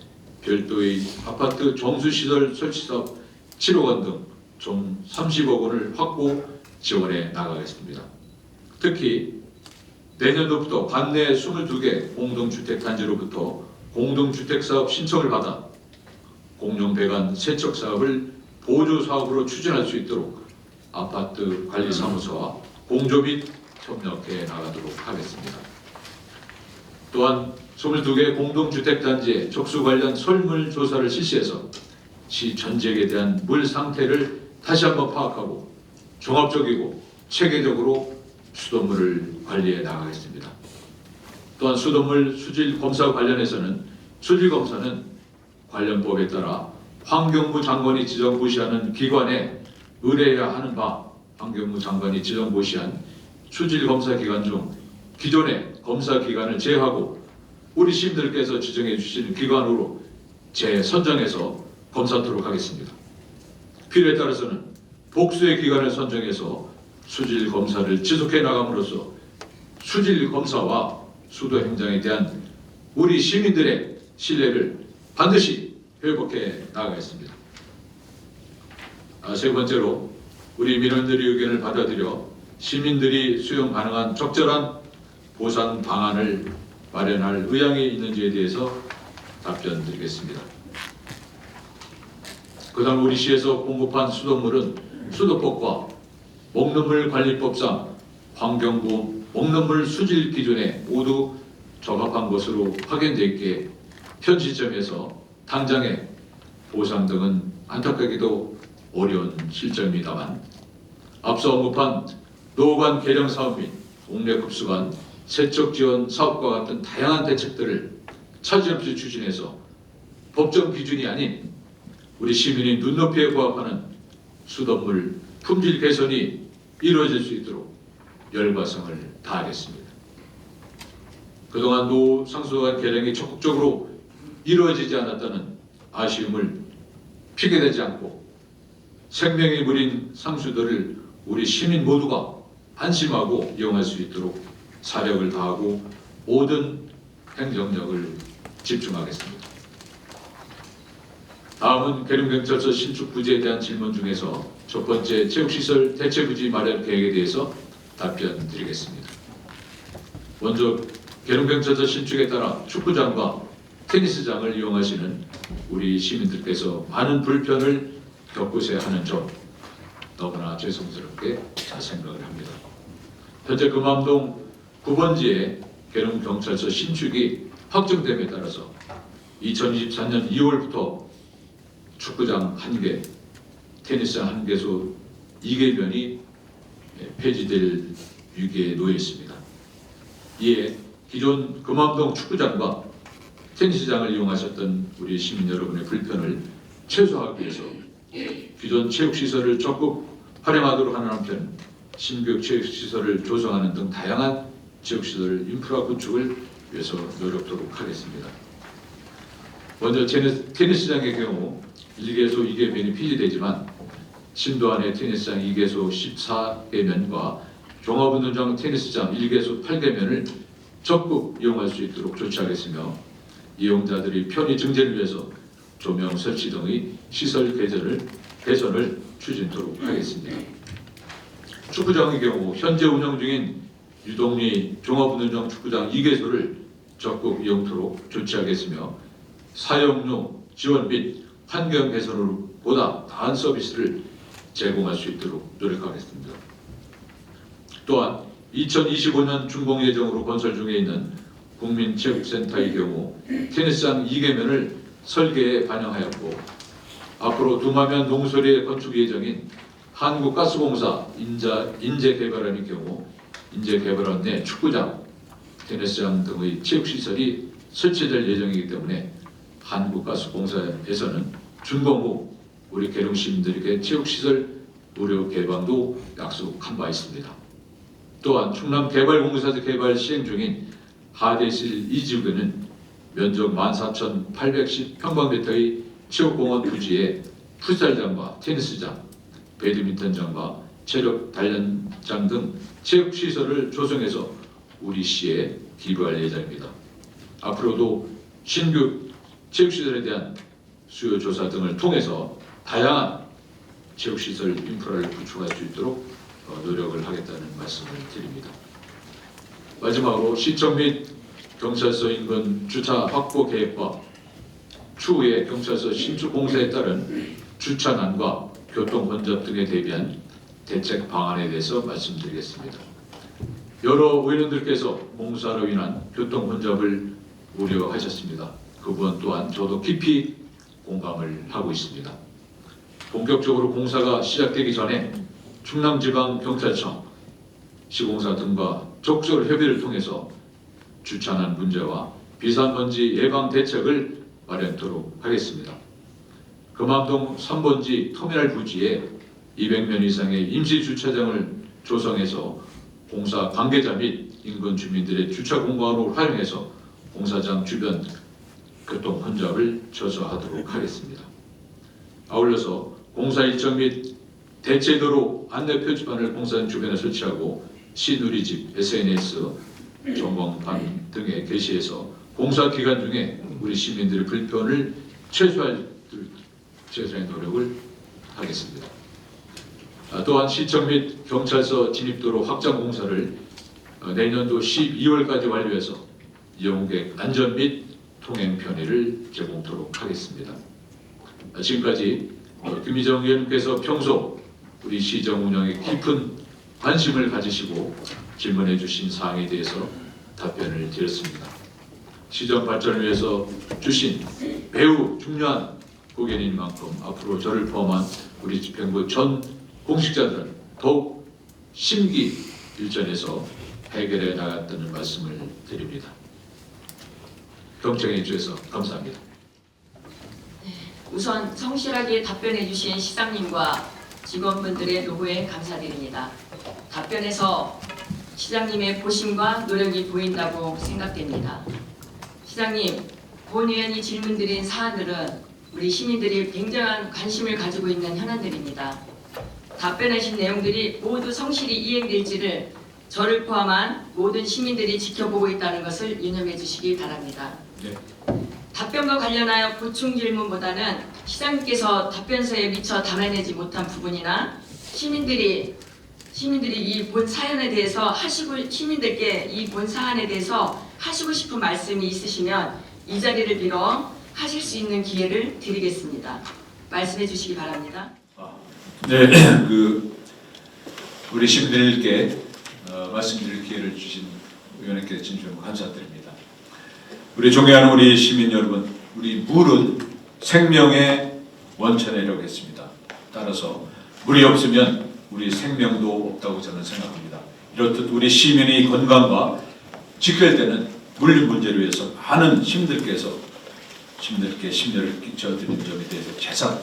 별도의 아파트 정수시설 설치사업 7억 원 등 총 30억 원을 확보 지원해 나가겠습니다. 특히 내년도부터 관내 22개 공동주택단지로부터 공동주택사업 신청을 받아 공룡배관 세척사업을 보조사업으로 추진할 수 있도록 아파트 관리사무소와 공조 및 협력해 나가도록 하겠습니다. 또한 22개 공동주택단지의 적수 관련 설물조사를 실시해서 시 전지역에 대한 물 상태를 다시 한번 파악하고 종합적이고 체계적으로 수돗물을 관리해 나가겠습니다. 또한 수돗물 수질 검사 관련해서는 수질 검사는 관련법에 따라 환경부 장관이 지정고시하는 기관에 의뢰해야 하는 바 환경부 장관이 지정고시한 수질 검사 기관 중 기존의 검사 기관을 제외하고 우리 시민들께서 지정해 주신 기관으로 재선정해서 검사하도록 하겠습니다. 필요에 따라서는 복수의 기관을 선정해서 수질 검사를 지속해 나감으로써 수질 검사와 수도 행정에 대한 우리 시민들의 신뢰를 반드시 회복해 나가겠습니다. 세 번째로 우리 민원들의 의견을 받아들여 시민들이 수용 가능한 적절한 보상 방안을 마련할 의향이 있는지에 대해서 답변드리겠습니다. 그다음 우리 시에서 공급한 수돗물은 수도법과 먹는물 관리법상 환경부 먹는물 수질 기준에 모두 적합한 것으로 확인돼 있기에 현 시점에서 당장의 보상 등은 안타깝게도 어려운 실정입니다만 앞서 언급한 노후관 개량 사업 및 옥내급수관 세척 지원 사업과 같은 다양한 대책들을 차질없이 추진해서 법정 기준이 아닌 우리 시민이 눈높이에 부합하는 수돗물 품질 개선이 이루어질 수 있도록 열과성을 다하겠습니다. 그동안 노후 상수관 개량이 적극적으로 이루어지지 않았다는 아쉬움을 피게되지 않고 생명이 물인 상수들을 우리 시민 모두가 안심하고 이용할 수 있도록 사력을 다하고 모든 행정력을 집중하겠습니다. 다음은 계룡경찰서 신축 부지에 대한 질문 중에서 첫 번째 체육시설 대체부지 마련 계획에 대해서 답변드리겠습니다. 먼저 계룡경찰서 신축에 따라 축구장과 테니스장을 이용하시는 우리 시민들께서 많은 불편을 겪으셔야 하는 점 너무나 죄송스럽게 잘 생각을 합니다. 현재 금암동 9번지에 계룡경찰서 신축이 확정됨에 따라서 2024년 2월부터 축구장 1개, 테니스장 1개소 2개면이 폐지될 위기에 놓여 있습니다. 이에 기존 금암동 축구장과 테니스장을 이용하셨던 우리 시민 여러분의 불편을 최소화하기 위해서 기존 체육시설을 적극 활용하도록 하는 한편 신규 체육시설을 조성하는 등 다양한 체육시설 인프라 구축을 위해서 노력하도록 하겠습니다. 먼저 테니스장의 경우 1개소 2개면이 폐지되지만 신도안의 테니스장 2개소 14개면과 종합운동장 테니스장 1개소 8개면을 적극 이용할 수 있도록 조치하겠으며 이용자들이 편의 증진을 위해서 조명 설치 등의 시설 개선을 추진토록 하겠습니다. 축구장의 경우 현재 운영 중인 유동리 종합운동장 축구장 2개소를 적극 이용토록 조치하겠으며 사용료 지원 및 환경 개선으로 보다 나은 서비스를 제공할 수 있도록 노력하겠습니다. 또한 2025년 준공 예정으로 건설 중에 있는 국민체육센터의 경우 테니스장 2개면을 설계에 반영하였고 앞으로 두마면 농소리에 건축 예정인 한국가스공사 인재개발원의 경우 인재개발원 내 축구장, 테니스장 등의 체육시설이 설치될 예정이기 때문에 한국가스공사에서는 준공 후 우리 계룡 시민들에게 체육시설 무료 개방도 약속한 바 있습니다. 또한 충남개발공사에서 개발 시행 중인 하대실 2지구는 면적 14,810평방미터의 체육공원 부지에 풋살장과 테니스장, 배드민턴장과 체력 단련장 등 체육시설을 조성해서 우리 시에 기부할 예정입니다. 앞으로도 신규 체육시설에 대한 수요 조사 등을 통해서 다양한 체육시설 인프라를 구축할 수 있도록 노력을 하겠다는 말씀을 드립니다. 마지막으로 시청 및 경찰서 인근 주차 확보 계획과 추후에 경찰서 신축 공사에 따른 주차난과 교통 혼잡 등에 대비한 대책 방안에 대해서 말씀드리겠습니다. 여러 의원들께서 공사로 인한 교통 혼잡을 우려하셨습니다. 그 부분 또한 저도 깊이 공감을 하고 있습니다. 본격적으로 공사가 시작되기 전에 충남지방경찰청, 시공사 등과 적극 협의를 통해서 주차난 문제와 비산먼지 예방 대책을 마련토록 하겠습니다. 금암동 3번지 터미널 부지에 200명 이상의 임시 주차장을 조성해서 공사 관계자 및 인근 주민들의 주차 공간으로 활용해서 공사장 주변 교통 혼잡을 최소화하도록 하겠습니다. 아울러서 공사 일정 및 대체도로 안내 표지판을 공사장 주변에 설치하고 시누리집, SNS, 전광판 등에 게시해서 공사 기간 중에 우리 시민들의 불편을 최소화의 노력을 하겠습니다. 또한 시청 및 경찰서 진입도로 확장 공사를 내년도 12월까지 완료해서 이용객 안전 및 통행 편의를 제공토록 하겠습니다. 지금까지 김희정 의원께서 평소 우리 시정 운영에 깊은 관심을 가지시고 질문해 주신 사항에 대해서 답변을 드렸습니다. 시정 발전을 위해서 주신 매우 중요한 고견인 만큼 앞으로 저를 포함한 우리 집행부 전 공직자들은 더욱 심기일전해서 해결해 나갔다는 말씀을 드립니다. 경청해 주셔서 감사합니다. 우선 성실하게 답변해 주신 시장님과 직원분들의 노고에 감사드립니다. 답변에서 시장님의 보심과 노력이 보인다고 생각됩니다. 시장님, 본 의원이 질문드린 사안들은 우리 시민들이 굉장한 관심을 가지고 있는 현안들입니다. 답변하신 내용들이 모두 성실히 이행될지를 저를 포함한 모든 시민들이 지켜보고 있다는 것을 유념해 주시기 바랍니다. 네. 답변과 관련하여 보충 질문보다는 시장님께서 답변서에 미처 담아내지 못한 부분이나 시민들이 이 본 사연에 대해서 시민들께 이 본 사안에 대해서 하시고 싶은 말씀이 있으시면 이 자리를 빌어 하실 수 있는 기회를 드리겠습니다. 말씀해 주시기 바랍니다. 네, 우리 시민들께 말씀드릴 기회를 주신 의원님께 진심으로 감사드립니다. 우리 존경하는 우리 시민 여러분, 우리 물은 생명의 원천이라고 했습니다. 따라서 물이 없으면 우리 생명도 없다고 저는 생각합니다. 이렇듯 우리 시민의 건강과 직결되는 물 문제를 위해서 많은 시민들께 심려를 끼쳐드린 점에 대해서 재산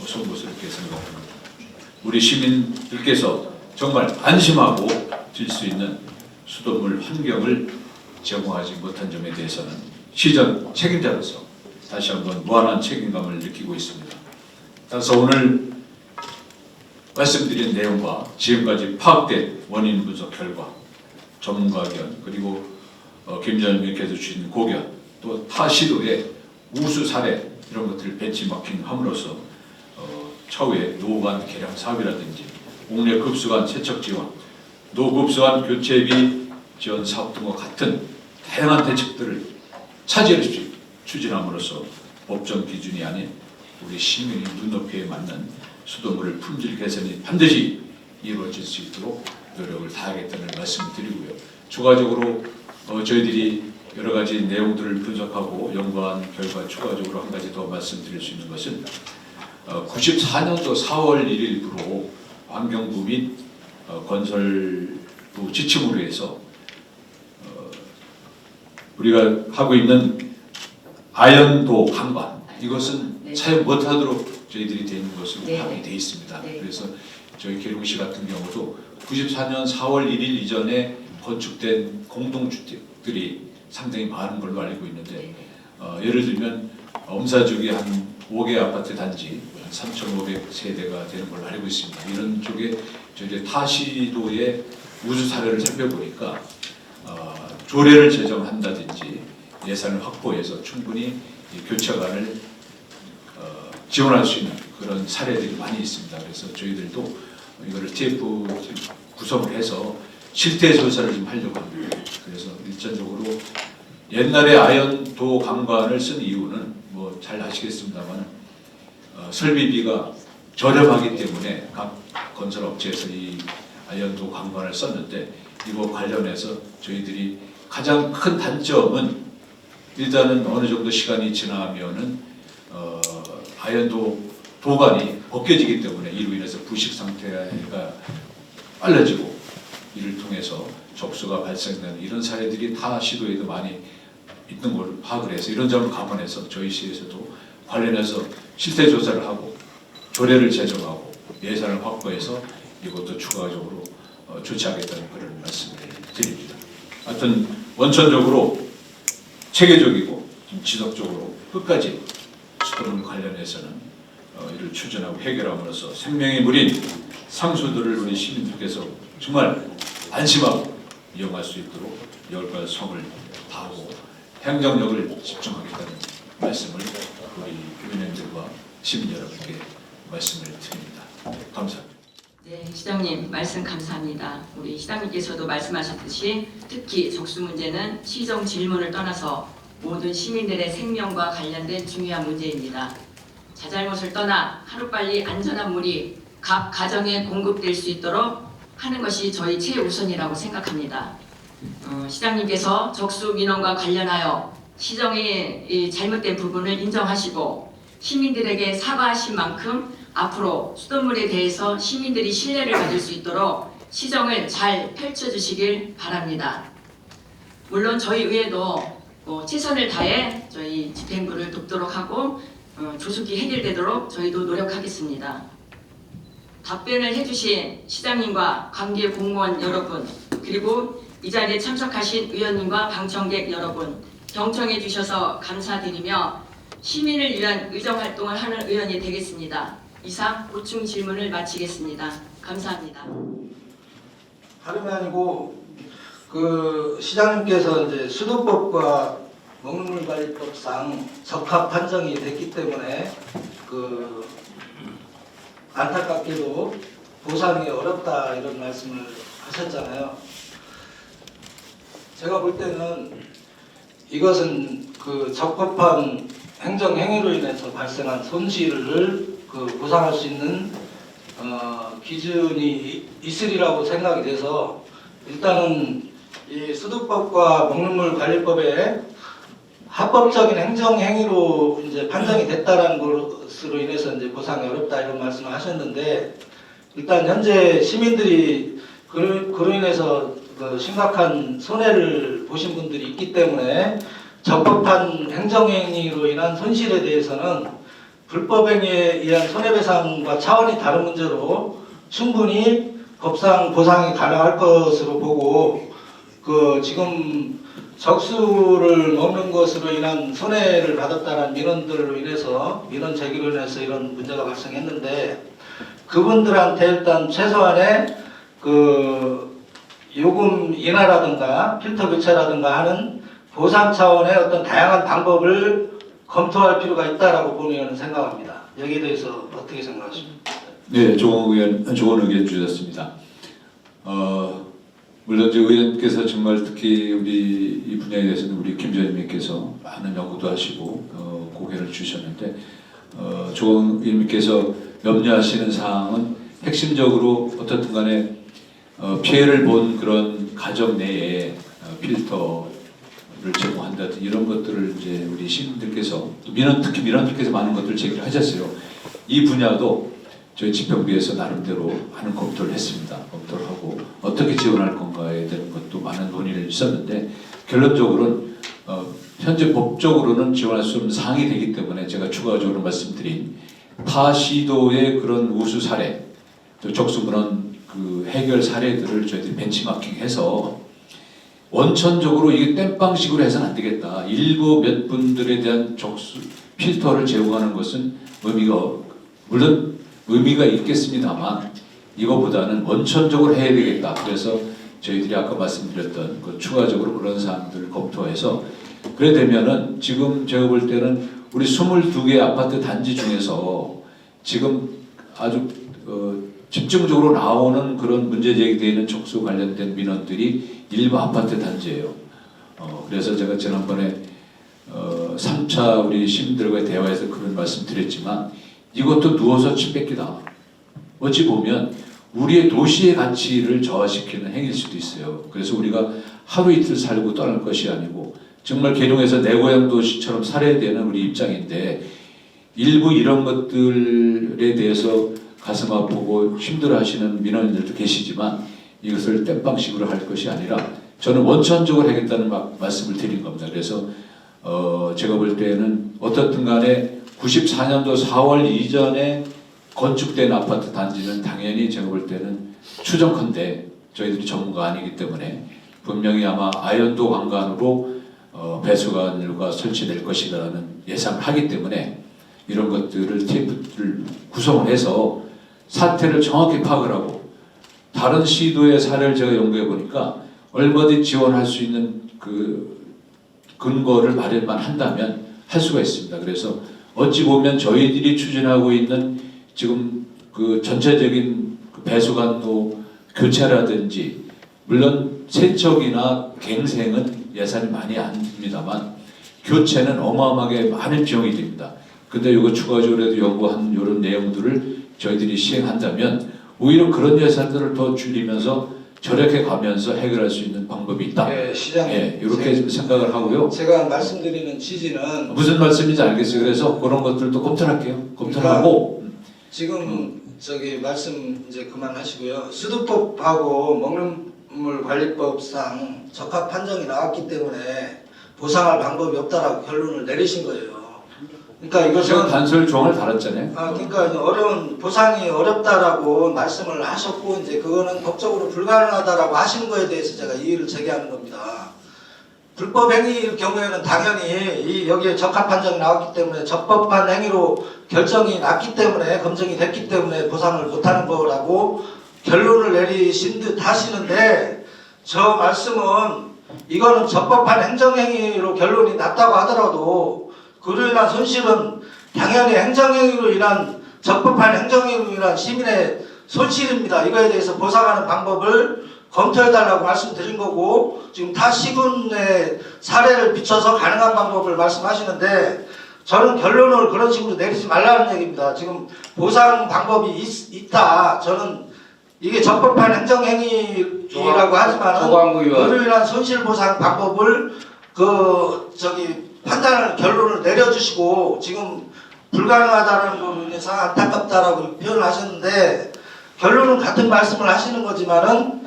송구스럽게 생각합니다. 우리 시민들께서 정말 안심하고 질 수 있는 수돗물 환경을 제공하지 못한 점에 대해서는 시정 책임자로서 다시 한번 무한한 책임감을 느끼고 있습니다. 따라서 오늘 말씀드린 내용과 지금까지 파악된 원인 분석 결과, 전문가 의견, 그리고 김 의원님께서 주신 고견, 또 타 시도의 우수 사례 이런 것들을 벤치마킹함으로써 차후에 노후관 개량 사업이라든지 옥내 급수관 세척 지원, 노급수관 교체비 지원 사업 등과 같은 다양한 대책들을 차질없이 추진함으로써 법정 기준이 아닌 우리 시민의 눈높이에 맞는 수돗물을 품질 개선이 반드시 이루어질 수 있도록 노력을 다하겠다는 말씀을 드리고요. 추가적으로 저희들이 여러 가지 내용들을 분석하고 연구한 결과 추가적으로 한 가지 더 말씀드릴 수 있는 것은 94년도 4월 1일부로 환경부 및 건설부 지침으로 해서 우리가 하고 있는 아연도 강반 이것은 사용 못하도록 저희들이 되어 있는 것으로 확인이 되어 있습니다. 그래서 저희 계룡시 같은 경우도 94년 4월 1일 이전에 건축된 공동주택들이 상당히 많은 걸로 알고 있는데 예를 들면 엄사중에 한 5개 아파트 단지 3,500세대가 되는 걸로 알고 있습니다. 이런 쪽에 저희 타시도의 우수 사례를 살펴보니까 조례를 제정한다든지 예산을 확보해서 충분히 이 교차관을 지원할 수 있는 그런 사례들이 많이 있습니다. 그래서 저희들도 이거를 TF 구성을 해서 실태 조사를 좀 하려고 합니다. 그래서 일전적으로 옛날에 아현도 강관을 쓴 이유는 뭐 잘 아시겠습니다만 설비비가 저렴하기 때문에 각 건설업체에서 이 아현도 강관을 썼는데 이거 관련해서 저희들이 가장 큰 단점은 일단은 어느 정도 시간이 지나면은 아현도 도관이 벗겨지기 때문에 이로 인해서 부식 상태가 빨라지고 이를 통해서 적수가 발생되는 이런 사례들이 타 시도에도 많이 있는 걸 파악을 해서 이런 점을 감안해서 저희 시에서도 관련해서 실태 조사를 하고 조례를 제정하고 예산을 확보해서 이것도 추가적으로 조치하겠다는 그런 말씀을 드립니다. 하여튼 원천적으로 체계적이고 좀 지속적으로 끝까지 수도권 관련해서는 이를 추진하고 해결함으로써 생명의 물인 상수들을 우리 시민들께서 정말 안심하고 이용할 수 있도록 열과 성을 다하고 행정력을 집중하겠다는 말씀을 우리 의원님들과 시민 여러분께 말씀을 드립니다. 감사합니다. 네, 시장님 말씀 감사합니다. 우리 시장님께서도 말씀하셨듯이 특히 적수 문제는 시정 질문을 떠나서 모든 시민들의 생명과 관련된 중요한 문제입니다. 자잘못을 떠나 하루빨리 안전한 물이 각 가정에 공급될 수 있도록 하는 것이 저희 최우선이라고 생각합니다. 시장님께서 적수 민원과 관련하여 시정의 이 잘못된 부분을 인정하시고 시민들에게 사과하신 만큼 앞으로 수돗물에 대해서 시민들이 신뢰를 가질 수 있도록 시정을 잘 펼쳐주시길 바랍니다. 물론 저희 의회도 최선을 다해 저희 집행부를 돕도록 하고 조속히 해결되도록 저희도 노력하겠습니다. 답변을 해주신 시장님과 관계 공무원 여러분 그리고 이 자리에 참석하신 의원님과 방청객 여러분 경청해 주셔서 감사드리며 시민을 위한 의정활동을 하는 의원이 되겠습니다. 이상 보충 질문을 마치겠습니다. 감사합니다. 다름이 아니고 그 시장님께서 이제 수도법과 먹물관리법상 적합 판정이 됐기 때문에 그 안타깝게도 보상이 어렵다 이런 말씀을 하셨잖아요. 제가 볼 때는 이것은 그 적법한 행정 행위로 인해서 발생한 손실을 그 보상할 수 있는 기준이 있으리라고 생각이 돼서 일단은 이 수도법과 먹물관리법에 합법적인 행정 행위로 이제 판정이 됐다라는 것으로 인해서 이제 보상이 어렵다 이런 말씀을 하셨는데 일단 현재 시민들이 그로 인해서 그 심각한 손해를 보신 분들이 있기 때문에 적법한 행정행위로 인한 손실에 대해서는 불법행위에 의한 손해배상과 차원이 다른 문제로 충분히 법상 보상이 가능할 것으로 보고 그 지금 적수를 먹는 것으로 인한 손해를 받았다는 민원들로 인해서 민원 제기로 인해서 이런 문제가 발생했는데 그분들한테 일단 최소한의 그 요금 인하라든가 필터 교체라든가 하는 보상 차원의 어떤 다양한 방법을 검토할 필요가 있다라고 본의원은 생각합니다. 여기에 대해서 어떻게 생각하십니까? 네, 좋은 의견 주셨습니다. 물론 이제 의원께서 정말 특히 우리 이 분야에 대해서는 우리 김 전임님께서 많은 연구도 하시고 고개를 주셨는데 좋은 의원님께서 염려하시는 사항은 핵심적으로 어떻든 간에 피해를 본 그런 가정 내에 필터를 제공한다든지 이런 것들을 이제 우리 시민들께서 특히 민원들께서 많은 것들을 제기를 하셨어요. 이 분야도 저희 집행부에서 나름대로 많은 검토를 했습니다. 검토를 하고 어떻게 지원할 건가에 대한 것도 많은 논의를 있었는데 결론적으로는 현재 법적으로는 지원할 수 없는 사항이 되기 때문에 제가 추가적으로 말씀드린 타 시도의 그런 우수 사례, 또 적수문헌 그 해결 사례들을 저희들이 벤치마킹해서 원천적으로 이게 땜빵식으로 해서는 안 되겠다. 일부 몇 분들에 대한 적수 필터를 제공하는 것은 물론 의미가 있겠습니다만 이거보다는 원천적으로 해야 되겠다. 그래서 저희들이 아까 말씀드렸던 그 추가적으로 그런 사항들을 검토해서 그래 되면은 지금 제가 볼 때는 우리 22개 아파트 단지 중에서 지금 아주 집중적으로 나오는 그런 문제 제기되어 있는 촉수 관련된 민원들이 일부 아파트 단지예요. 그래서 제가 지난번에 3차 우리 시민들과의 대화에서 그런 말씀 드렸지만 이것도 누워서 침 뱉기다. 어찌 보면 우리의 도시의 가치를 저하시키는 행위일 수도 있어요. 그래서 우리가 하루 이틀 살고 떠날 것이 아니고 정말 계룡에서 내 고향 도시처럼 살아야 되는 우리 입장인데 일부 이런 것들에 대해서 가슴 아프고 힘들어하시는 민원인들도 계시지만 이것을 땜빵식으로 할 것이 아니라 저는 원천적으로 하겠다는 말씀을 드린 겁니다. 그래서 제가 볼 때는 어떻든 간에 94년도 4월 이전에 건축된 아파트 단지는 당연히 제가 볼 때는 추정컨대 저희들이 전문가 아니기 때문에 분명히 아마 아현도 관광으로 배수관과 설치될 것이라는 예상을 하기 때문에 이런 것들을 TF를 구성을 해서 사태를 정확히 파악을 하고 다른 시도의 사례를 제가 연구해 보니까 얼마든지 지원할 수 있는 그 근거를 마련만 한다면 할 수가 있습니다. 그래서 어찌 보면 저희들이 추진하고 있는 지금 그 전체적인 그 배수관도 교체라든지 물론 세척이나 갱생은 예산이 많이 안 듭니다만 교체는 어마어마하게 많은 비용이 됩니다. 근데 이거 추가적으로 연구한 이런 내용들을 저희들이 시행한다면 오히려 그런 예산들을 더 줄이면서 절약해 가면서 해결할 수 있는 방법이 있다. 네, 시장님. 예, 이렇게 생각을 하고요. 제가 말씀드리는 취지는 무슨 말씀인지 알겠어요. 그래서 그런 것들도 검토를 할게요. 검토를 하고 지금 저기 말씀 이제 그만하시고요. 수도법하고 먹는물관리법상 적합 판정이 나왔기 때문에 보상할 방법이 없다라고 결론을 내리신 거예요. 그러니까 제가 이것은 단설 조항을 달았잖아요. 그러니까 어려운 보상이 어렵다라고 말씀을 하셨고 이제 그거는 법적으로 불가능하다라고 하시는 거에 대해서 제가 이의를 제기하는 겁니다. 불법 행위일 경우에는 당연히 여기에 적합 판정이 나왔기 때문에 적법한 행위로 결정이 났기 때문에 검증이 됐기 때문에 보상을 못하는 거라고 결론을 내리신 듯 하시는데 저 말씀은 이거는 적법한 행정행위로 결론이 났다고 하더라도 그로 인한 손실은 당연히 행정행위로 인한 적법한 행정행위로 인한 시민의 손실입니다. 이거에 대해서 보상하는 방법을 검토해달라고 말씀드린 거고 지금 타 시군의 사례를 비춰서 가능한 방법을 말씀하시는데 저는 결론을 그런 식으로 내리지 말라는 얘기입니다. 지금 보상 방법이 있다. 저는 이게 적법한 행정행위라고 하지만 그로 인한 손실보상 방법을 판단을 결론을 내려주시고 지금 불가능하다는 부분에 인해서 안타깝다라고 표현을 하셨는데 결론은 같은 말씀을 하시는 거지만은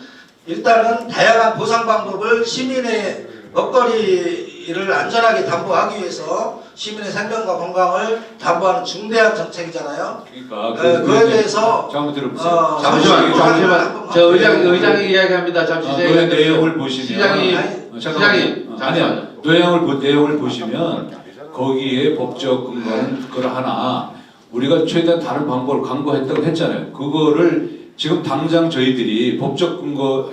일단은 다양한 보상 방법을 시민의 먹거리를 안전하게 담보하기 위해서 시민의 생명과 건강을 담보하는 중대한 정책이잖아요. 그러니까 그에 대해서 잠깐 들어보세요. 잠시만. 저 의장이 이야기합니다. 잠시 그 내용을 보시면 시장님 아니요. 내용을 보시면 거기에 법적 근거는 그걸 하나 우리가 최대한 다른 방법을 강구했다고 했잖아요. 그거를 지금 당장 저희들이 법적 근거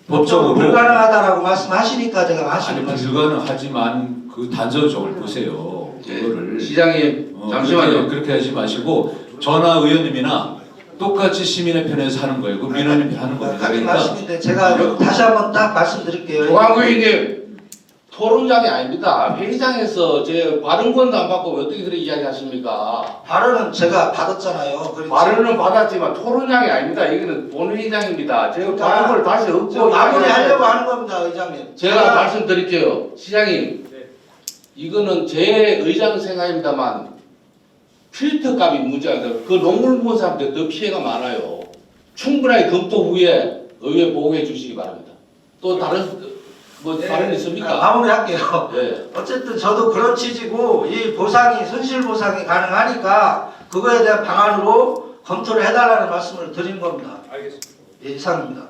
법적으로 불가능하다라고 말씀하시니까 제가 하시는 아니 불가능하지만 그 단서적을 보세요. 그거를 시장님 잠시만요. 그렇게 하지 마시고 전화 의원님이나 똑같이 시민의 편에서 하는 거예요. 그 민원이 하는 겁니다. 같은 말씀인데 제가 다시 한번 딱 말씀드릴게요. 조광구 의원님 토론장이 아닙니다. 회의장에서 제 발언권도 안 받고 어떻게 그렇게 이야기하십니까? 발언은 제가 받았잖아요. 그래서 발언은 받았지만 토론장이 아닙니다. 이거는 본회의장입니다. 제가 그러니까 발언을 다시 저 얻고 마무리하려고 하는 겁니다, 의장님. 제가 말씀드릴게요. 시장님, 이거는 제 의장 생각입니다만 필터값이 문제가 돼요. 그 농물 본 사람들 더 피해가 많아요. 충분하게 검토 후에 의회 보고해 주시기 바랍니다. 또 다른 발언 있습니까? 마무리할게요. 네. 어쨌든 저도 그런 취지고 이 보상이 손실 보상이 가능하니까 그거에 대한 방안으로 검토를 해달라는 말씀을 드린 겁니다. 알겠습니다. 예, 이상입니다.